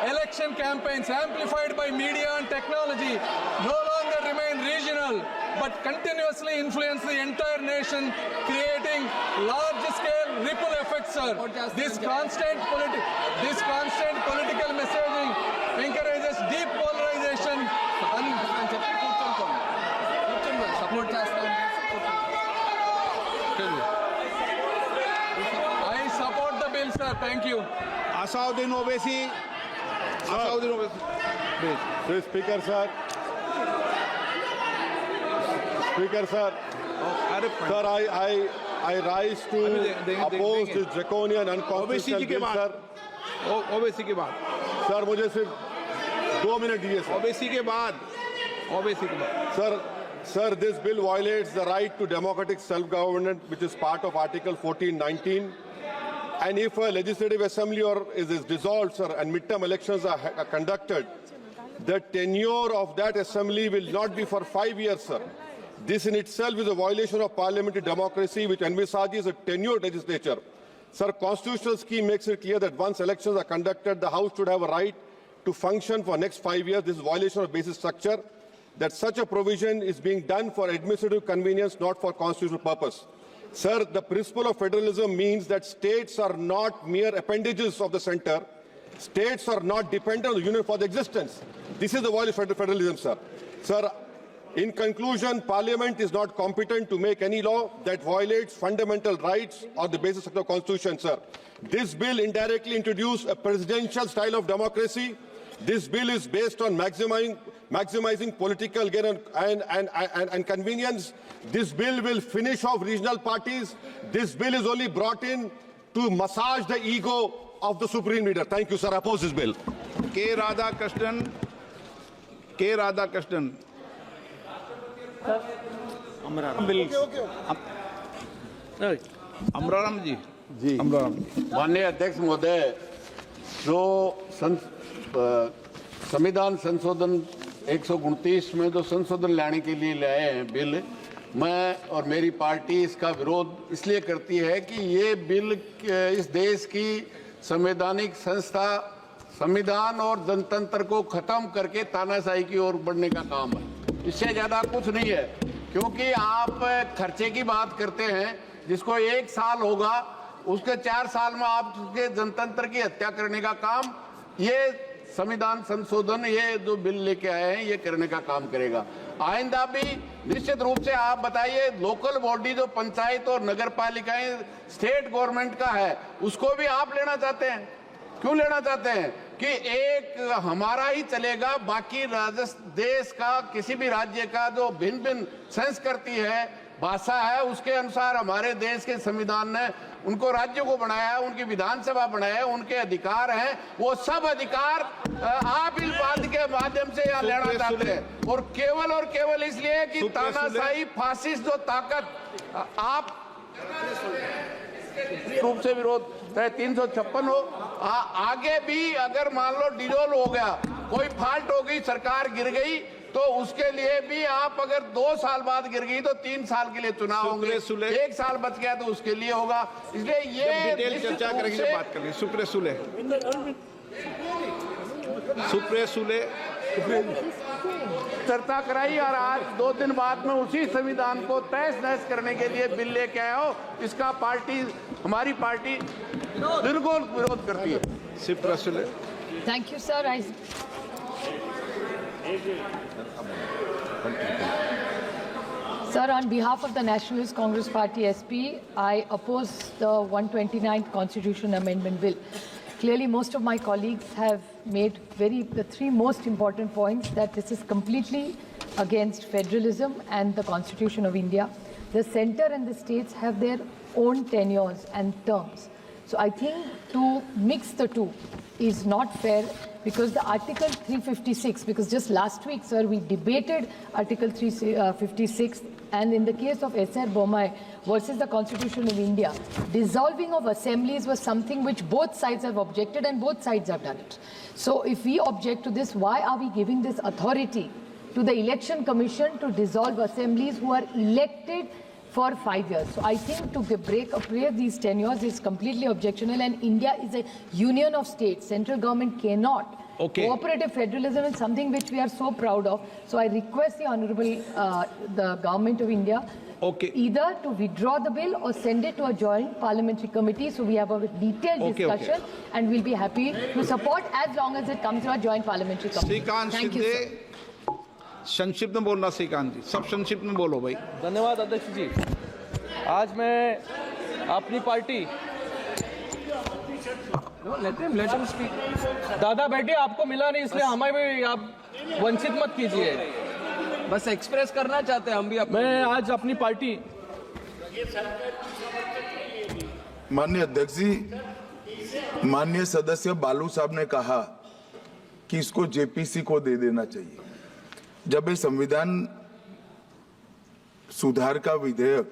election campaigns amplified by media and technology no longer remain regional, but continuously influence the entire nation, creating large-scale ripple effects, sir. This constant political messaging encourages deep polarization and I support the bill, sir. Thank you. Asaduddin Owaisi, Asaduddin Owaisi please. Speaker sir, अरे sir, I rise to oppose this draconian Owaisi ji unconstitutional के bill, बाद, sir. ओवैसी के बाद, Sir, मुझे सिर्फ 2 मिनट दीजिए sir. ओवैसी के बाद, ओवैसी के बाद। Sir, this bill violates the right to democratic self-government, which is part of Article 1419. And if a legislative assembly is dissolved, sir, and midterm elections are conducted, the tenure of that assembly will not be for 5 years, sir. This in itself is a violation of parliamentary democracy, which envisages a tenured legislature. Sir, constitutional scheme makes it clear that once elections are conducted, the House should have a right to function for next 5 years. This is a violation of basic structure. That such a provision is being done for administrative convenience, not for constitutional purpose. Sir, the principle of federalism means that states are not mere appendages of the center. States are not dependent on the union for their existence. This is the violation of federalism, sir. Sir, in conclusion, Parliament is not competent to make any law that violates fundamental rights or the basis of the Constitution, sir. This bill indirectly introduced a presidential style of democracy. This bill is based on maximizing political gain and convenience. This bill will finish off regional parties. This bill is only brought in to massage the ego of the supreme leader. Thank you, sir. I oppose this bill. K. Radhakrishnan. Amraram जी। माननीय अध्यक्ष महोदय, जो संविधान संशोधन 129 में जो संशोधन लाने के लिए लाए हैं बिल, मैं और मेरी पार्टी इसका विरोध इसलिए करती है कि ये बिल इस देश की संवैधानिक संस्था, संविधान और जनतंत्र को खत्म करके तानाशाही की ओर बढ़ने का काम है। इससे ज्यादा कुछ नहीं है, क्योंकि आप खर्चे की बात करते हैं, जिसको 1 साल होगा उसके 4 साल में आपके जनतंत्र की हत्या करने का काम ये संविधान संशोधन, ये जो बिल लेके आए हैं, ये करने का काम करेगा। आइंदा भी निश्चित रूप से आप बताइए, लोकल बॉडी जो पंचायत और नगर पालिकाएं स्टेट गवर्नमेंट का है, उसको भी आप लेना चाहते हैं। क्यों लेना चाहते हैं? कि एक हमारा ही चलेगा, बाकी देश का किसी भी राज्य का जो भिन्न भिन्न संस्कृति है, भाषा है, उसके अनुसार हमारे देश के संविधान ने उनको राज्यों को बनाया है, उनकी विधानसभा बनाया है, उनके अधिकार हैं, वो सब अधिकार आप इस बात के माध्यम से यहाँ लेना चाहते हैं। और केवल इसलिए कि तानाशाही फासिस्ट जो ताकत आप रूप से विरोध चाहे 356 हो, आगे भी अगर मान लो डिजोल्व हो गया, कोई फाल्ट हो गई, सरकार गिर गई, तो उसके लिए भी आप अगर 2 साल बाद गिर गई तो 3 साल के लिए चुनाव होंगे, 1 साल बच गया तो उसके लिए होगा। इसलिए ये डिटेल चर्चा करेंगे, बात करेंगे। सुप्रिया सुले चर्चा कराई और आज 2 दिन बाद में उसी संविधान को तहस नहस करने के लिए बिल लेके आया हो। इसका हमारी पार्टी बिल्कुल विरोध करती है। Supriya Sule. Thank you, sir. Sir, on behalf of the Nationalist Congress Party SP, I oppose the 129th Constitution Amendment Bill. Clearly, most of my colleagues have made the 3 most important points: that this is completely against federalism and the Constitution of India. The centre and the states have their own tenures and terms. So I think to mix the two is not fair, because the Article 356, because just last week, sir, we debated Article 356, and in the case of S.R. Bommai versus the Constitution of India, dissolving of assemblies was something which both sides have objected, and both sides have done it. So if we object to this, why are we giving this authority to the Election Commission to dissolve assemblies who are elected for 5 years? So I think to break these tenures is completely objectionable, and India is a union of states. Central government cannot. Cooperative federalism is something which we are so proud of. So I request the Honorable, the Government of India, either to withdraw the bill or send it to a joint parliamentary committee so we have a detailed discussion, and we'll be happy to support as long as it comes to a joint parliamentary committee. Thank you, sir. संक्षिप्त में बोलना श्रीकांत जी, सब संक्षिप्त में बोलो भाई। धन्यवाद अध्यक्ष जी। आज मैं अपनी पार्टी दादा बेटी आपको मिला नहीं, इसलिए हमें भी आप वंचित मत कीजिए, बस एक्सप्रेस करना चाहते हैं हम भी। मैं आज अपनी पार्टी। माननीय अध्यक्ष जी, माननीय सदस्य बालू साहब ने कहा कि इसको जेपीसी को दे देना चाहिए। जब ये संविधान सुधार का विधेयक,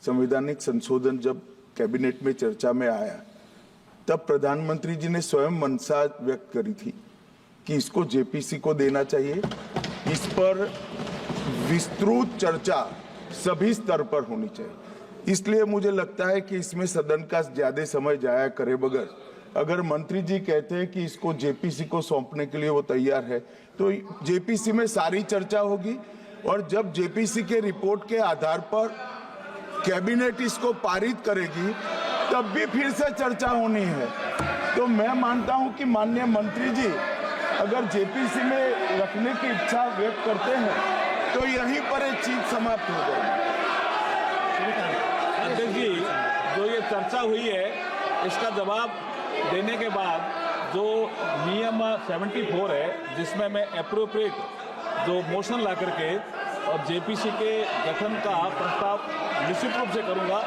संवैधानिक संशोधन जब कैबिनेट में चर्चा में आया, तब प्रधानमंत्री जी ने स्वयं मंशा व्यक्त करी थी कि इसको जेपीसी को देना चाहिए। इस पर विस्तृत चर्चा सभी स्तर पर होनी चाहिए। इसलिए मुझे लगता है कि इसमें सदन का ज्यादा समय जाया करे बगैर, अगर मंत्री जी कहते हैं कि इसको जेपीसी को सौंपने के लिए वो तैयार है, तो जेपीसी में सारी चर्चा होगी, और जब जेपीसी के रिपोर्ट के आधार पर कैबिनेट इसको पारित करेगी, तब भी फिर से चर्चा होनी है। तो मैं मानता हूं कि माननीय मंत्री जी अगर जेपीसी में रखने की इच्छा व्यक्त करते हैं, तो यहीं पर एक चीज समाप्त हो जाएगी। अध्यक्ष जी, जो ये चर्चा हुई है, इसका जवाब देने के बाद जो नियम 74 है, जिसमें मैं एप्रोप्रिएट जो मोशन ला करके और जेपीसी के गठन का प्रस्ताव निश्चित रूप से करूंगा,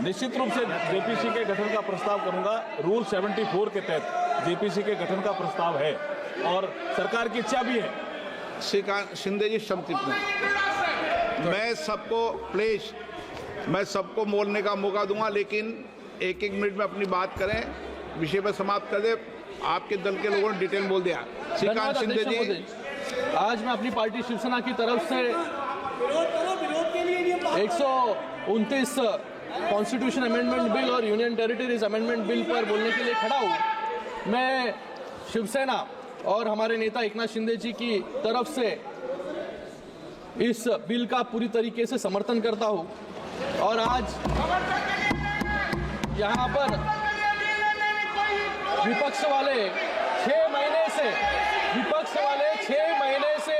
निश्चित रूप से जेपीसी के गठन का प्रस्ताव करूंगा। रूल 74 के तहत जेपीसी के गठन का प्रस्ताव है और सरकार की इच्छा भी है। श्रीकांत शिंदे जी, संक्षिप्त में मैं सबको बोलने का मौका दूंगा, लेकिन 1-1 मिनट में अपनी बात करें, विषय पर समाप्त कर दे। आपके दल के लोगों ने डिटेल बोल दिया। श्रीकांत शिंदे जी, आज मैं अपनी पार्टी शिवसेना की तरफ से 129 कॉन्स्टिट्यूशन अमेंडमेंट बिल और यूनियन टेरिटरीज अमेंडमेंट बिल पर बोलने के लिए खड़ा हूँ। मैं शिवसेना और हमारे नेता एकनाथ शिंदे जी की तरफ से इस बिल का पूरी तरीके से समर्थन करता हूँ, और आज यहाँ पर विपक्ष वाले 6 महीने से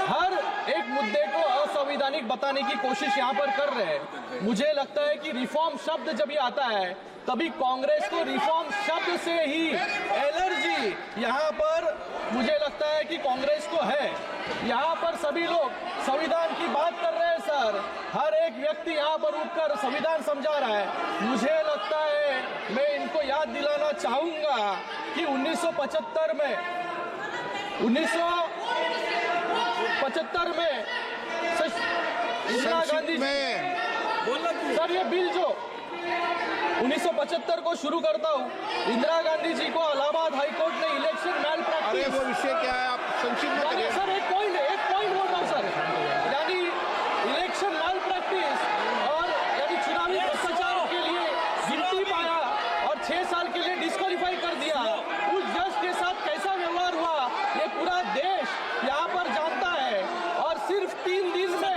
हर एक मुद्दे को असंवैधानिक बताने की कोशिश यहाँ पर कर रहे हैं। मुझे लगता है कि रिफॉर्म शब्द जब ये आता है, तभी कांग्रेस को रिफॉर्म शब्द से ही एलर्जी यहाँ पर मुझे लगता है कि कांग्रेस को है। यहाँ पर सभी लोग संविधान की बात कर रहे हैं सर, हर एक एक व्यक्ति यहाँ पर उठकर संविधान समझा रहा है। मुझे लगता है मैं इनको याद दिलाना चाहूंगा कि 1975 में इंदिरा गांधी सर ये बिल जो 1975 को शुरू करता हूँ, इंदिरा गांधी जी को इलाहाबाद हाईकोर्ट ने इलेक्शन मैल अरे वो विषय क्या है, आप संक्षिप्त में करिए। सर एक पॉइंट बोल रहा हूँ सर, यानी इलेक्शन मैल प्रैक्टिस और यानी चुनावी भ्रष्टाचार के लिए गिनती पाया और 6 साल के लिए डिस्क्वालीफाई कर दिया। उस जज के साथ कैसा व्यवहार हुआ ये पूरा देश यहाँ पर जानता है। और सिर्फ 3 दिन में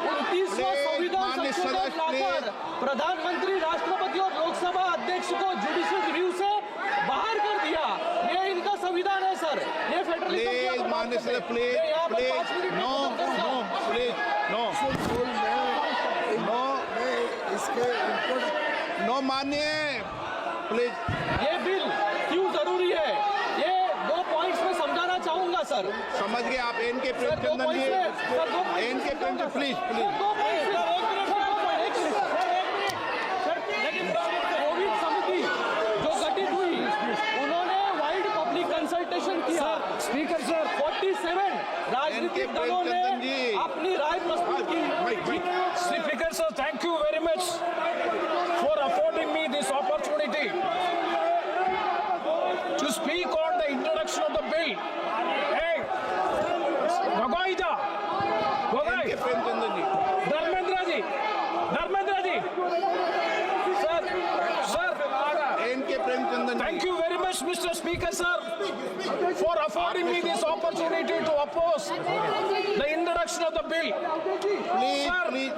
29वां संविधान संशोधन लाकर प्रधानमंत्री, राष्ट्रपति और लोकसभा अध्यक्ष को जुडिशियल रिव्यू से बाहर कर दिया। ये इनका संविधान है सर, ये फेडरलिज्म माननीय सर प्लीज नो माननीय प्लीज। ये बिल क्यों जरूरी है ये 2 पॉइंट्स में समझाना चाहूंगा सर। समझ गए आप। एन.के. प्रेमचंदन जी, एन.के. प्रेमचंदन प्लीज कोविड समिति जो गठित हुई उन्होंने वाइड पब्लिक कंसल्टेशन किया। स्पीकर सर 47 राजनीतिक दलों ने अपनी राय प्रस्तुत की। Speaker sir, thank you very much for affording me this opportunity to speak on the introduction of the bill. Hey, Gogoi ji, Gogoi, Dharmendra ji, sir, N.K. Premchandan. Thank you very much, Mr. Speaker sir, for affording me this opportunity to oppose the introduction of the bill. Please.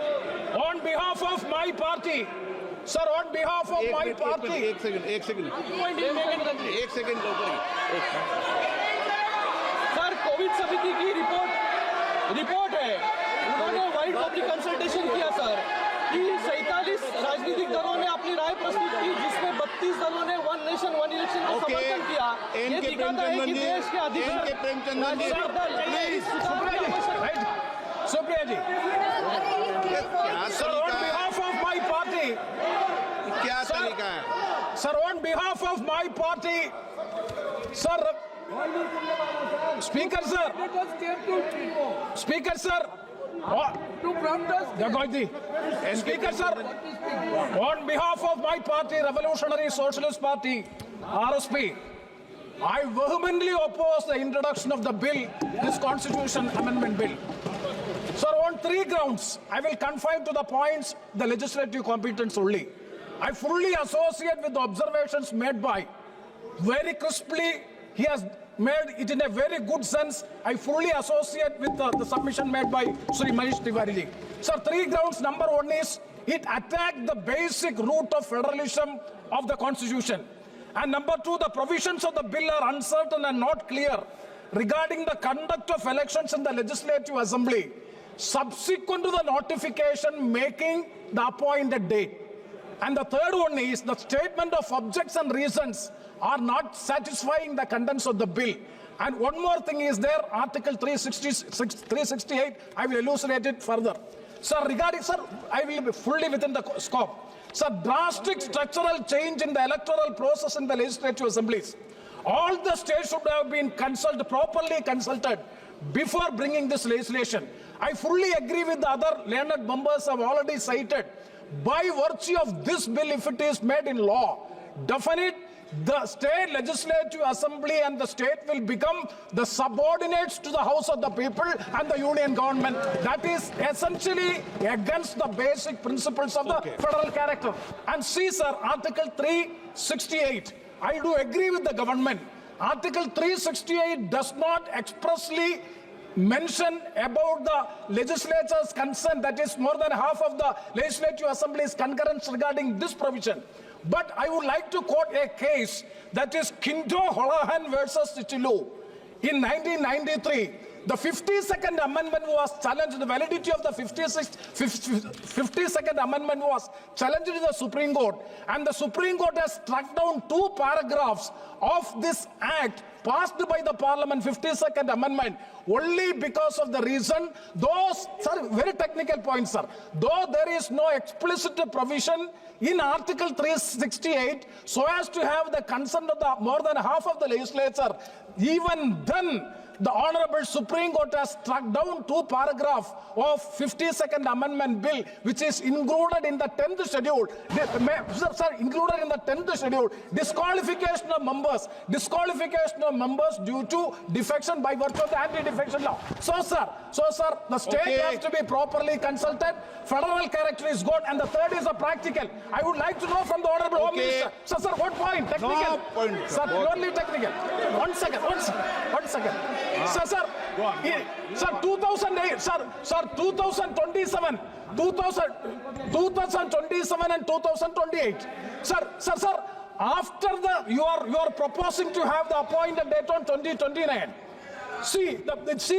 On behalf of my party, sir, on behalf of my party. एक सेकंड सर कोविड समिति की रिपोर्ट है, उन्होंने वाइड पब्लिक कंसल्टेशन किया सर कि 47 राजनीतिक दलों ने अपनी राय प्रस्तुत की, जिसमें 32 दलों ने वन नेशन वन इलेक्शन को समर्थन किया। ये दिखाता है कि देश के Supriya ji, sir, on behalf of my party, क्या तरीका है? Sir, on behalf of my party, sir, Speaker sir, Speaker sir, Speaker sir, on behalf of my party, Revolutionary Socialist Party, RSP, I vehemently oppose the introduction of the bill, this Constitution Amendment Bill. Sir, on 3 grounds, I will confine to the points the legislative competence only. I fully associate with the observations made by, very crisply, he has made it in a very good sense. I fully associate with the submission made by Sri Manish Tiwari ji. Sir, 3 grounds. Number 1 is, it attacked the basic root of federalism of the Constitution. And number 2, the provisions of the bill are uncertain and not clear regarding the conduct of elections in the Legislative Assembly subsequent to the notification making the appointed date. And the third one is, the statement of objects and reasons are not satisfying the contents of the bill. And one more thing is there, Article 368, I will elucidate it further. Sir, I will be fully within the scope. Sir, drastic structural change in the electoral process in the legislative assemblies. All the states should have been properly consulted before bringing this legislation. I fully agree with the other learned members have already cited. By virtue of this bill, if it is made in law, definite, the state legislative assembly and the state will become the subordinates to the House of the People and the union government. That is essentially against the basic principles of the federal character. And see, sir, Article 368, I do agree with the government. Article 368 does not expressly mention about the legislature's consent, that is more than half of the legislative assembly's concurrence regarding this provision. But I would like to quote a case, that is Kinto Holohan versus Chichilu. In 1993, the 52nd amendment was challenged, the validity of the 52nd amendment was challenged to the Supreme Court, and the Supreme Court has struck down 2 paragraphs of this act passed by the Parliament, 52nd amendment, only because of the reason, those, sir, very technical point, sir, though there is no explicit provision in Article 368 so as to have the consent of the more than half of the legislature, even then the Honorable Supreme Court has struck down 2 paragraphs of 52nd Amendment Bill, which is included in the 10th schedule. Sir, included in the 10th schedule. Disqualification of members due to defection by virtue of the anti-defection law. So, sir, the state has to be properly consulted. Federal character is good, and the third is a practical. I would like to know from the Honorable Home Minister. Sir, what point? Technical. No point, sir, purely technical. One second. Sir, 2008, sir, 2027 and 2028. Sir, after you are proposing to have the appointed date on 2029. See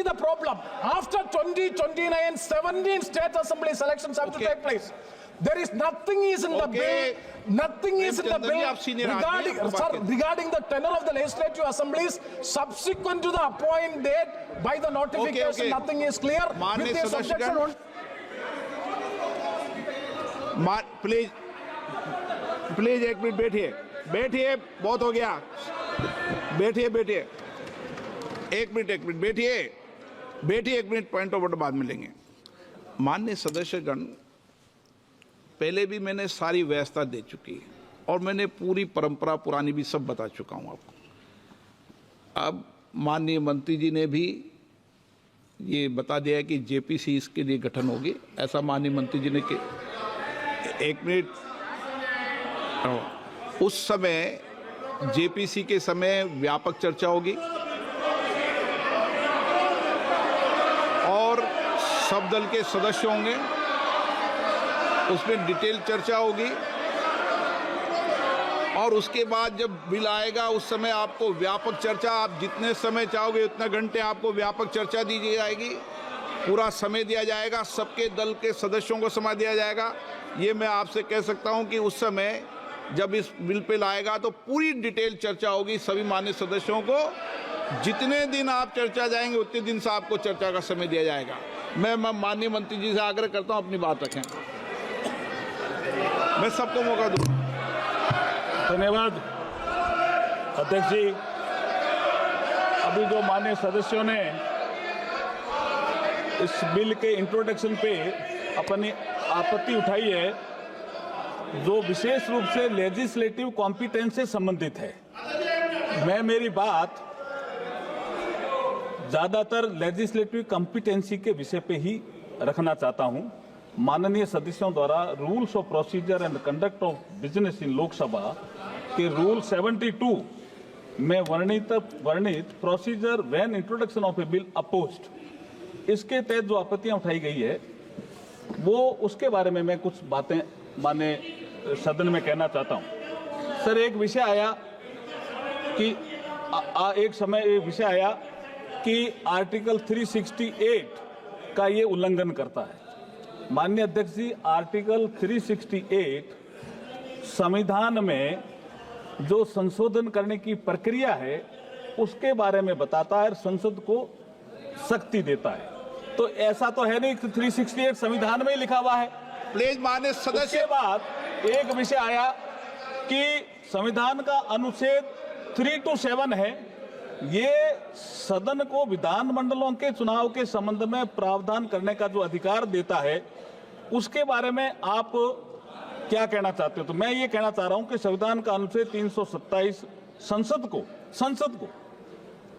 the problem. After 2029, 17 state assembly elections have to take place. There is nothing in the bill. Nothing is in the bill regarding the tenure of the legislative assemblies subsequent to the appointed date by the notification. Nothing is clear. With this objection, please एक मिनट बैठिए, बहुत हो गया, बैठिए, एक मिनट बैठिए, एक मिनट, पॉइंट ऑफ ऑर्डर बाद में लेंगे। माननीय सदस्यगण, पहले भी मैंने सारी व्यवस्था दे चुकी है और मैंने पूरी परंपरा पुरानी भी सब बता चुका हूं आपको। अब माननीय मंत्री जी ने भी ये बता दिया है कि जेपीसी इसके लिए गठन होगी, ऐसा माननीय मंत्री जी ने कि एक मिनट, उस समय जेपीसी के समय व्यापक चर्चा होगी और सब दल के सदस्य होंगे, उसमें डिटेल चर्चा होगी और उसके बाद जब बिल आएगा उस समय आपको व्यापक चर्चा, आप जितने समय चाहोगे उतने घंटे आपको व्यापक चर्चा दी जाएगी, पूरा समय दिया जाएगा, सबके दल के सदस्यों को समय दिया जाएगा। ये मैं आपसे कह सकता हूं कि उस समय जब इस बिल पे लाएगा तो पूरी डिटेल चर्चा होगी सभी माननीय सदस्यों को। जितने दिन आप चर्चा जाएंगे उतने दिन से आपको चर्चा का समय दिया जाएगा। मैं माननीय मंत्री जी से आग्रह करता हूं अपनी बात रखें, मैं सबको मौका दूं। धन्यवाद अध्यक्ष जी। अभी जो माननीय सदस्यों ने इस बिल के इंट्रोडक्शन पे अपनी आपत्ति उठाई है, जो विशेष रूप से लेजिस्लेटिव कॉम्पिटेंस से संबंधित है, मैं मेरी बात ज्यादातर लेजिस्लेटिव कॉम्पिटेंसी के विषय पे ही रखना चाहता हूं। माननीय सदस्यों द्वारा rules of procedure and conduct of business in Lok Sabha के रूल 72 में वर्णित procedure when introduction of A bill opposed, इसके तहत जो आपत्तियां उठाई गई है वो उसके बारे में मैं कुछ बातें माननीय सदन में कहना चाहता हूं। सर, एक विषय आया कि आर्टिकल 368 का ये उल्लंघन करता है। माननीय अध्यक्ष जी, आर्टिकल 368 संविधान में जो संशोधन करने की प्रक्रिया है उसके बारे में बताता है, संसद को शक्ति देता है। तो ऐसा तो है नहीं कि 368 संविधान में ही लिखा हुआ है। प्लीज माननीय सदस्य। के बाद एक विषय आया कि संविधान का अनुच्छेद 3 to 7 है, ये सदन को विधानमंडलों के चुनाव के संबंध में प्रावधान करने का जो अधिकार देता है, उसके बारे में आप क्या कहना चाहते हो? तो मैं ये कहना चाह रहा हूं कि संविधान का अनुच्छेद 327 संसद को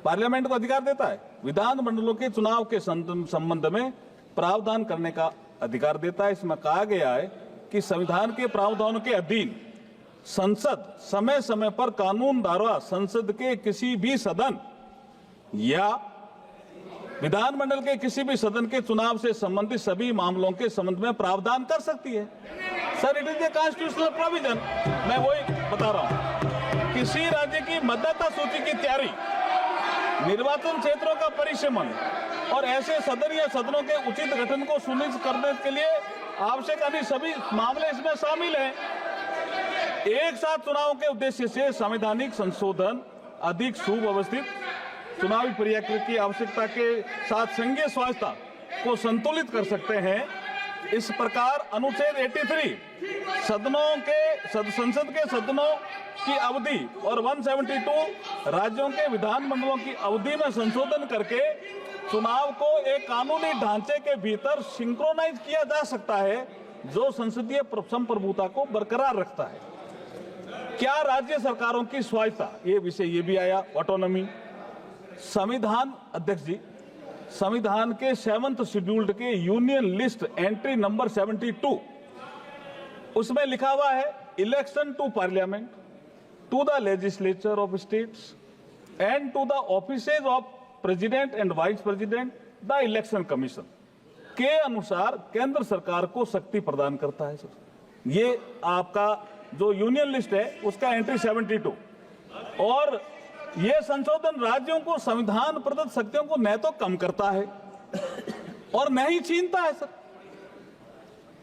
पार्लियामेंट को अधिकार देता है, विधानमंडलों के चुनाव के संबंध में प्रावधान करने का अधिकार देता है। इसमें कहा गया है कि संविधान के प्रावधानों के अधीन संसद समय समय पर कानून द्वारा संसद के किसी भी सदन या विधानमंडल के किसी भी सदन के चुनाव से संबंधित सभी मामलों के संबंध में प्रावधान कर सकती है। Sir, it is a constitutional provision. मैं वही बता रहा हूं, किसी राज्य की मतदाता सूची की तैयारी निर्वाचन क्षेत्रों का परिसीमन और ऐसे सदन या सदनों के उचित गठन को सुनिश्चित करने के लिए आवश्यक अन्य सभी मामले इसमें शामिल हैं। एक साथ चुनाव के उद्देश्य से संवैधानिक संशोधन अधिक सुव्यवस्थित चुनावी प्रक्रिया की आवश्यकता के साथ संघीय स्वायत्तता को संतुलित कर सकते हैं। इस प्रकार अनुच्छेद 83 संसद के सदनों की अवधि और 172 राज्यों के विधानमंडलों की अवधि में संशोधन करके चुनाव को एक कानूनी ढांचे के भीतर सिंक्रोनाइज किया जा सकता है जो संसदीय संप्रभुता को बरकरार रखता है। क्या राज्य सरकारों की स्वायत्तता, ये विषय ये भी आया, ऑटोनॉमी। संविधान अध्यक्ष जी, संविधान के 7th शेड्यूल्ड के यूनियन लिस्ट एंट्री नंबर 72 उसमें लिखा हुआ है election to parliament, to the legislature of states and to the offices of president and vice president the election commission के अनुसार केंद्र सरकार को शक्ति प्रदान करता है। सर ये आपका जो यूनियन लिस्ट है उसका एंट्री 72 और ये संशोधन राज्यों को संविधान प्रदत्त शक्तियों को न तो कम करता है और न ही छीनता है। सर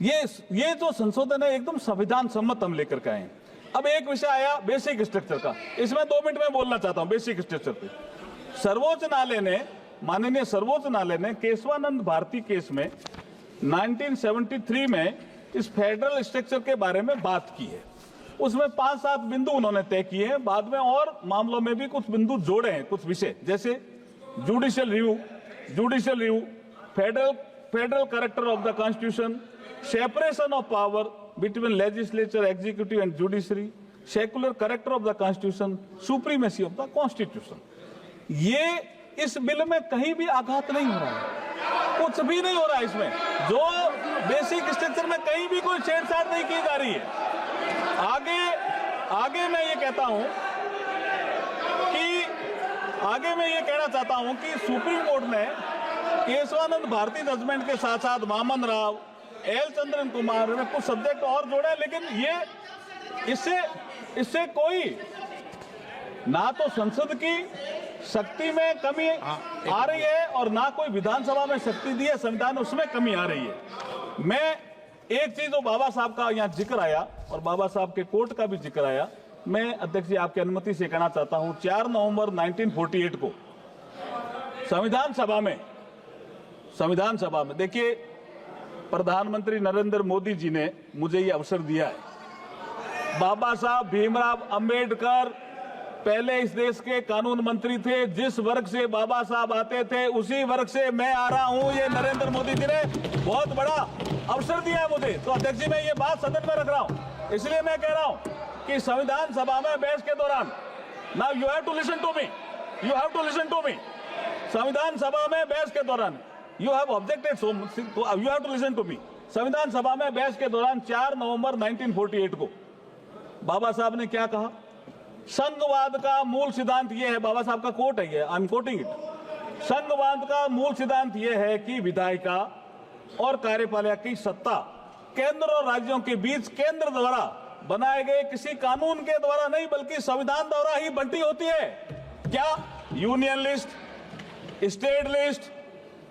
ये जो संशोधन है एकदम संविधान सम्मत हम लेकर के आए। अब एक विषय आया बेसिक स्ट्रक्चर का, इसमें 2 मिनट में बोलना चाहता हूं बेसिक स्ट्रक्चर पे। सर्वोच्च न्यायालय ने, माननीय सर्वोच्च न्यायालय ने केशवानंद भारती केस में 1973 में इस फेडरल स्ट्रक्चर के बारे में बात की है। उसमें 5-7 बिंदु उन्होंने तय किए हैं, बाद में और मामलों में भी कुछ बिंदु जोड़े हैं, कुछ विषय जैसे judicial review, federal character of the constitution, separation of power between legislature, executive and judiciary, secular character of the constitution, supremacy of the constitution. ये इस बिल में कहीं भी आघात नहीं हो रहा है, कुछ भी नहीं हो रहा है इसमें। जो बेसिक स्ट्रक्चर में कहीं भी कोई छेड़छाड़ नहीं की जा रही है। आगे मैं ये कहता हूं चाहता हूं कि सुप्रीम कोर्ट ने केशवानंद भारती जजमेंट के साथ साथ वामन राव, एल चंद्रन कुमार ने कुछ सब्जेक्ट और जोड़े, लेकिन ये इससे कोई ना तो संसद की शक्ति में कमी आ रही है और ना कोई विधानसभा में शक्ति दी है संविधान, उसमें कमी आ रही है। मैं एक चीज जो बाबा साहब का यहाँ जिक्र आया और बाबा साहब के कोर्ट का भी जिक्र आया, मैं अध्यक्ष जी आपकी अनुमति से कहना चाहता हूं 4 नवंबर 1948 को संविधान सभा में देखिए प्रधानमंत्री नरेंद्र मोदी जी ने मुझे ये अवसर दिया है। बाबा साहब भीमराव अंबेडकर पहले इस देश के कानून मंत्री थे। जिस वर्ग से बाबा साहब आते थे उसी वर्ग से मैं आ रहा हूं। ये नरेंद्र मोदी जी ने बहुत बड़ा अवसर दिया है मुझे। तो अध्यक्ष जी मैं ये बात सदन में रख रहा हूं, इसलिए मैं कह रहा हूं कि संविधान सभा में बहस के दौरान, now you have to listen to me, संविधान सभा में बहस के दौरान you have objected, so you have to listen to me. संविधान सभा में बहस के दौरान 4 नवंबर 1948 को बाबा साहब ने क्या कहा? संघवाद का मूल सिद्धांत यह है, बाबा साहब का कोट है ये, आई एम कोटिंग इट। संघवाद का मूल सिद्धांत यह है कि विधायिका और कार्यपालिका की सत्ता केंद्र और राज्यों के बीच केंद्र द्वारा बनाए गए किसी कानून के द्वारा नहीं बल्कि संविधान द्वारा ही बंटी होती है। क्या? Union list, state list,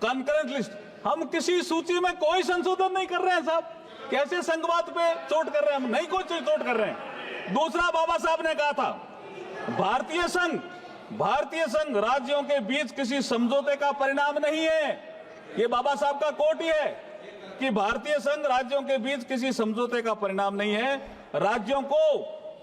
concurrent list. हम किसी सूची में कोई संशोधन नहीं कर रहे हैं साहब। कैसे संघवाद पे चोट कर रहे हैं? हम नहीं कोई चोट कर रहे हैं। दूसरा, बाबा साहब ने कहा था भारतीय संघ राज्यों के बीच किसी समझौते का परिणाम नहीं है। ये बाबा साहब का कोट ही है कि भारतीय संघ राज्यों के बीच किसी समझौते का परिणाम नहीं है। राज्यों को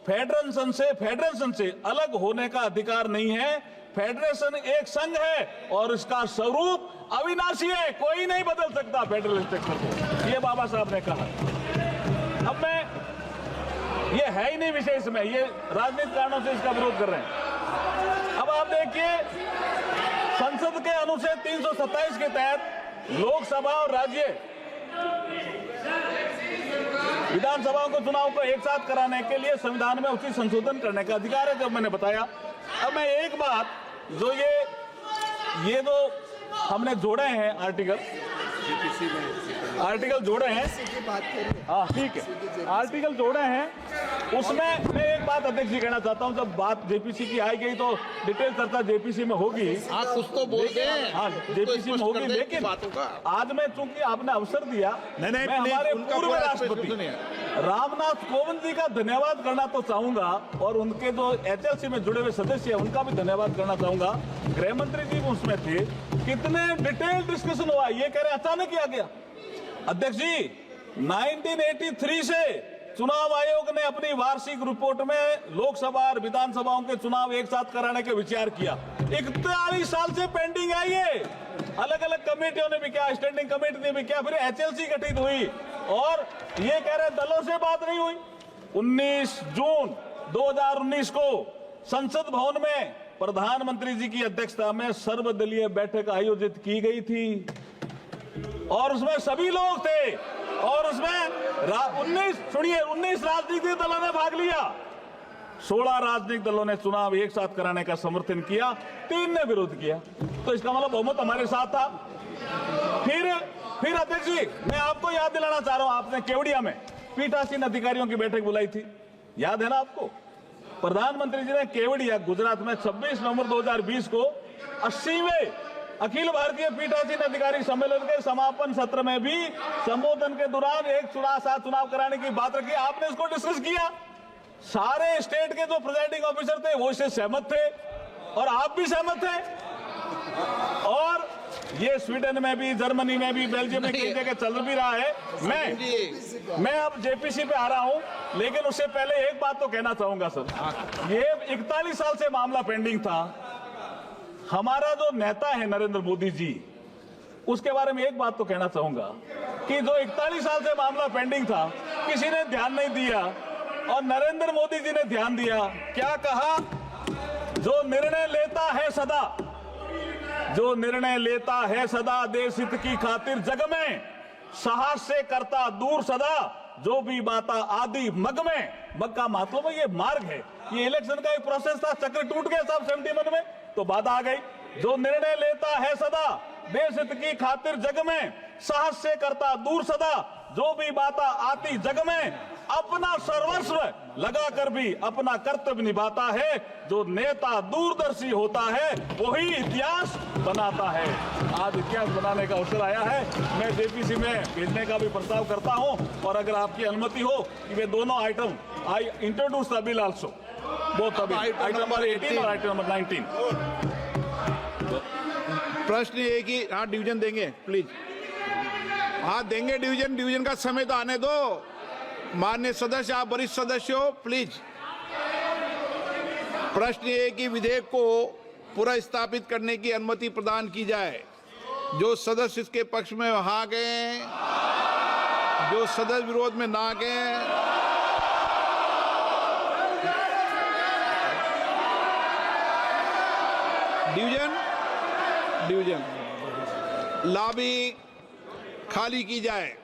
फेडरेशन से अलग होने का अधिकार नहीं है। फेडरेशन एक संघ है और इसका स्वरूप अविनाशी है, कोई नहीं बदल सकता फेडरल स्ट्रक्चर को, ये बाबा साहब ने कहा। अब ये है ही नहीं विषय इसमें, ये राजनीतिक कारणों से इसका विरोध कर रहे हैं। अब आप देखिए संसद के अनुच्छेद 327 के तहत लोकसभा और राज्य विधानसभाओं को चुनाव को एक साथ कराने के लिए संविधान में उचित संशोधन करने का अधिकार है, जो मैंने बताया। अब मैं एक बात जो ये जो हमने जोड़े हैं आर्टिकल जोड़े हैं, हाँ ठीक है, आर्टिकल जोड़े हैं, उसमें मैं एक बात अध्यक्ष जी कहना चाहता हूं, जब बात जेपीसी की आई गई तो डिटेल चर्चा जेपीसी में होगी। कुछ तो बोल दें। हाँ, जेपीसी में होगी, लेकिन आज मैं चूंकि आपने अवसर दिया, नहीं, मैं हमारे पूर्व राष्ट्रपति रामनाथ कोविंद जी का धन्यवाद करना तो चाहूंगा, और उनके जो एचएलसी में जुड़े हुए सदस्य हैं उनका भी धन्यवाद करना चाहूंगा। गृह मंत्री जी भी उसमें थे। कितने डिटेल डिस्कशन हुआ, ये कह रहे अचानक ही आ गया। अध्यक्ष जी, 1983 से चुनाव आयोग ने अपनी वार्षिक रिपोर्ट में लोकसभा और विधानसभाओं के चुनाव एक साथ कराने के विचार किया। 41 साल से पेंडिंग है ये। अलग अलग कमेटियों ने भी किया, स्टैंडिंग कमेटी ने भी किया, फिर एचएलसी गठित हुई, और ये कह रहे दलों से बात नहीं हुई। 19 जून 2019 को संसद भवन में प्रधानमंत्री जी की अध्यक्षता में सर्वदलीय बैठक आयोजित की गई थी, और उसमें सभी लोग थे, और उसमें 19 राजनीतिक दलों ने भाग लिया। 16 राजनीतिक दलों ने चुनाव एक साथ कराने का समर्थन किया, 3 ने विरोध किया। तो इसका मतलब बहुमत हमारे साथ था। फिर अध्यक्ष जी, मैं आपको याद दिलाना चाह रहा हूं, आपने केवड़िया में पीठासीन अधिकारियों की बैठक बुलाई थी, याद है ना आपको? प्रधानमंत्री जी ने केवड़िया गुजरात में 26 नवंबर 2020 को 80वें अखिल भारतीय पीठासीन अधिकारी सम्मेलन के समापन सत्र में भी संबोधन के दौरान एक चुनाव कराने की बात रखी। आपने इसको डिस्कस किया। सारे स्टेट के जो प्रेजाइडिंग ऑफिसर थे वो इससे सहमत थे, और आप भी सहमत थे, और ये स्वीडन में भी, जर्मनी में भी, बेल्जियम में कई जगह चल भी रहा है। मैं अब जेपीसी पे आ रहा हूं, लेकिन उससे पहले एक बात तो कहना चाहूंगा सर। ये 41 साल से मामला पेंडिंग था। हमारा जो नेता है नरेंद्र मोदी जी, उसके बारे में एक बात तो कहना चाहूंगा कि जो 41 साल से मामला पेंडिंग था, किसी ने ध्यान नहीं दिया, और नरेंद्र मोदी जी ने ध्यान दिया। क्या कहा? जो निर्णय लेता है सदा, जो निर्णय लेता है सदा देश हित की खातिर जग में, साहस से करता दूर सदा, जो भी बाता आदि मग में। मग का मतलब है ये मार्ग है। ये इलेक्शन का एक प्रोसेस था, चक्र टूट गया साहब 71 में, तो बाधा आ गई। जो निर्णय लेता है सदा देश हित की खातिर जग में, साहस से करता दूर सदा, जो भी बाता आती जग में, अपना सर्वस्व लगाकर भी अपना कर्तव्य निभाता है। जो नेता दूरदर्शी होता है वही इतिहास बनाता है। आज इतिहास बनाने का अवसर आया है। मैं जेपीसी में भेजने का भी प्रस्ताव करता हूं, और अगर आपकी अनुमति हो कि वे दोनों item, I introduce the bill also, both item number 18 और आइटम नंबर 19। प्रश्न ये कि हाँ डिवीजन देंगे, प्लीज। हाँ देंगे डिवीजन का समय तो आने दो। माननीय सदस्य, आप वरिष्ठ सदस्य हो, प्लीज। प्रश्न ये कि विधेयक को पुनर्स्थापित करने की अनुमति प्रदान की जाए। जो सदस्य इसके पक्ष में वहां गए, जो सदस्य विरोध में ना गए, डिवीजन लॉबी खाली की जाए।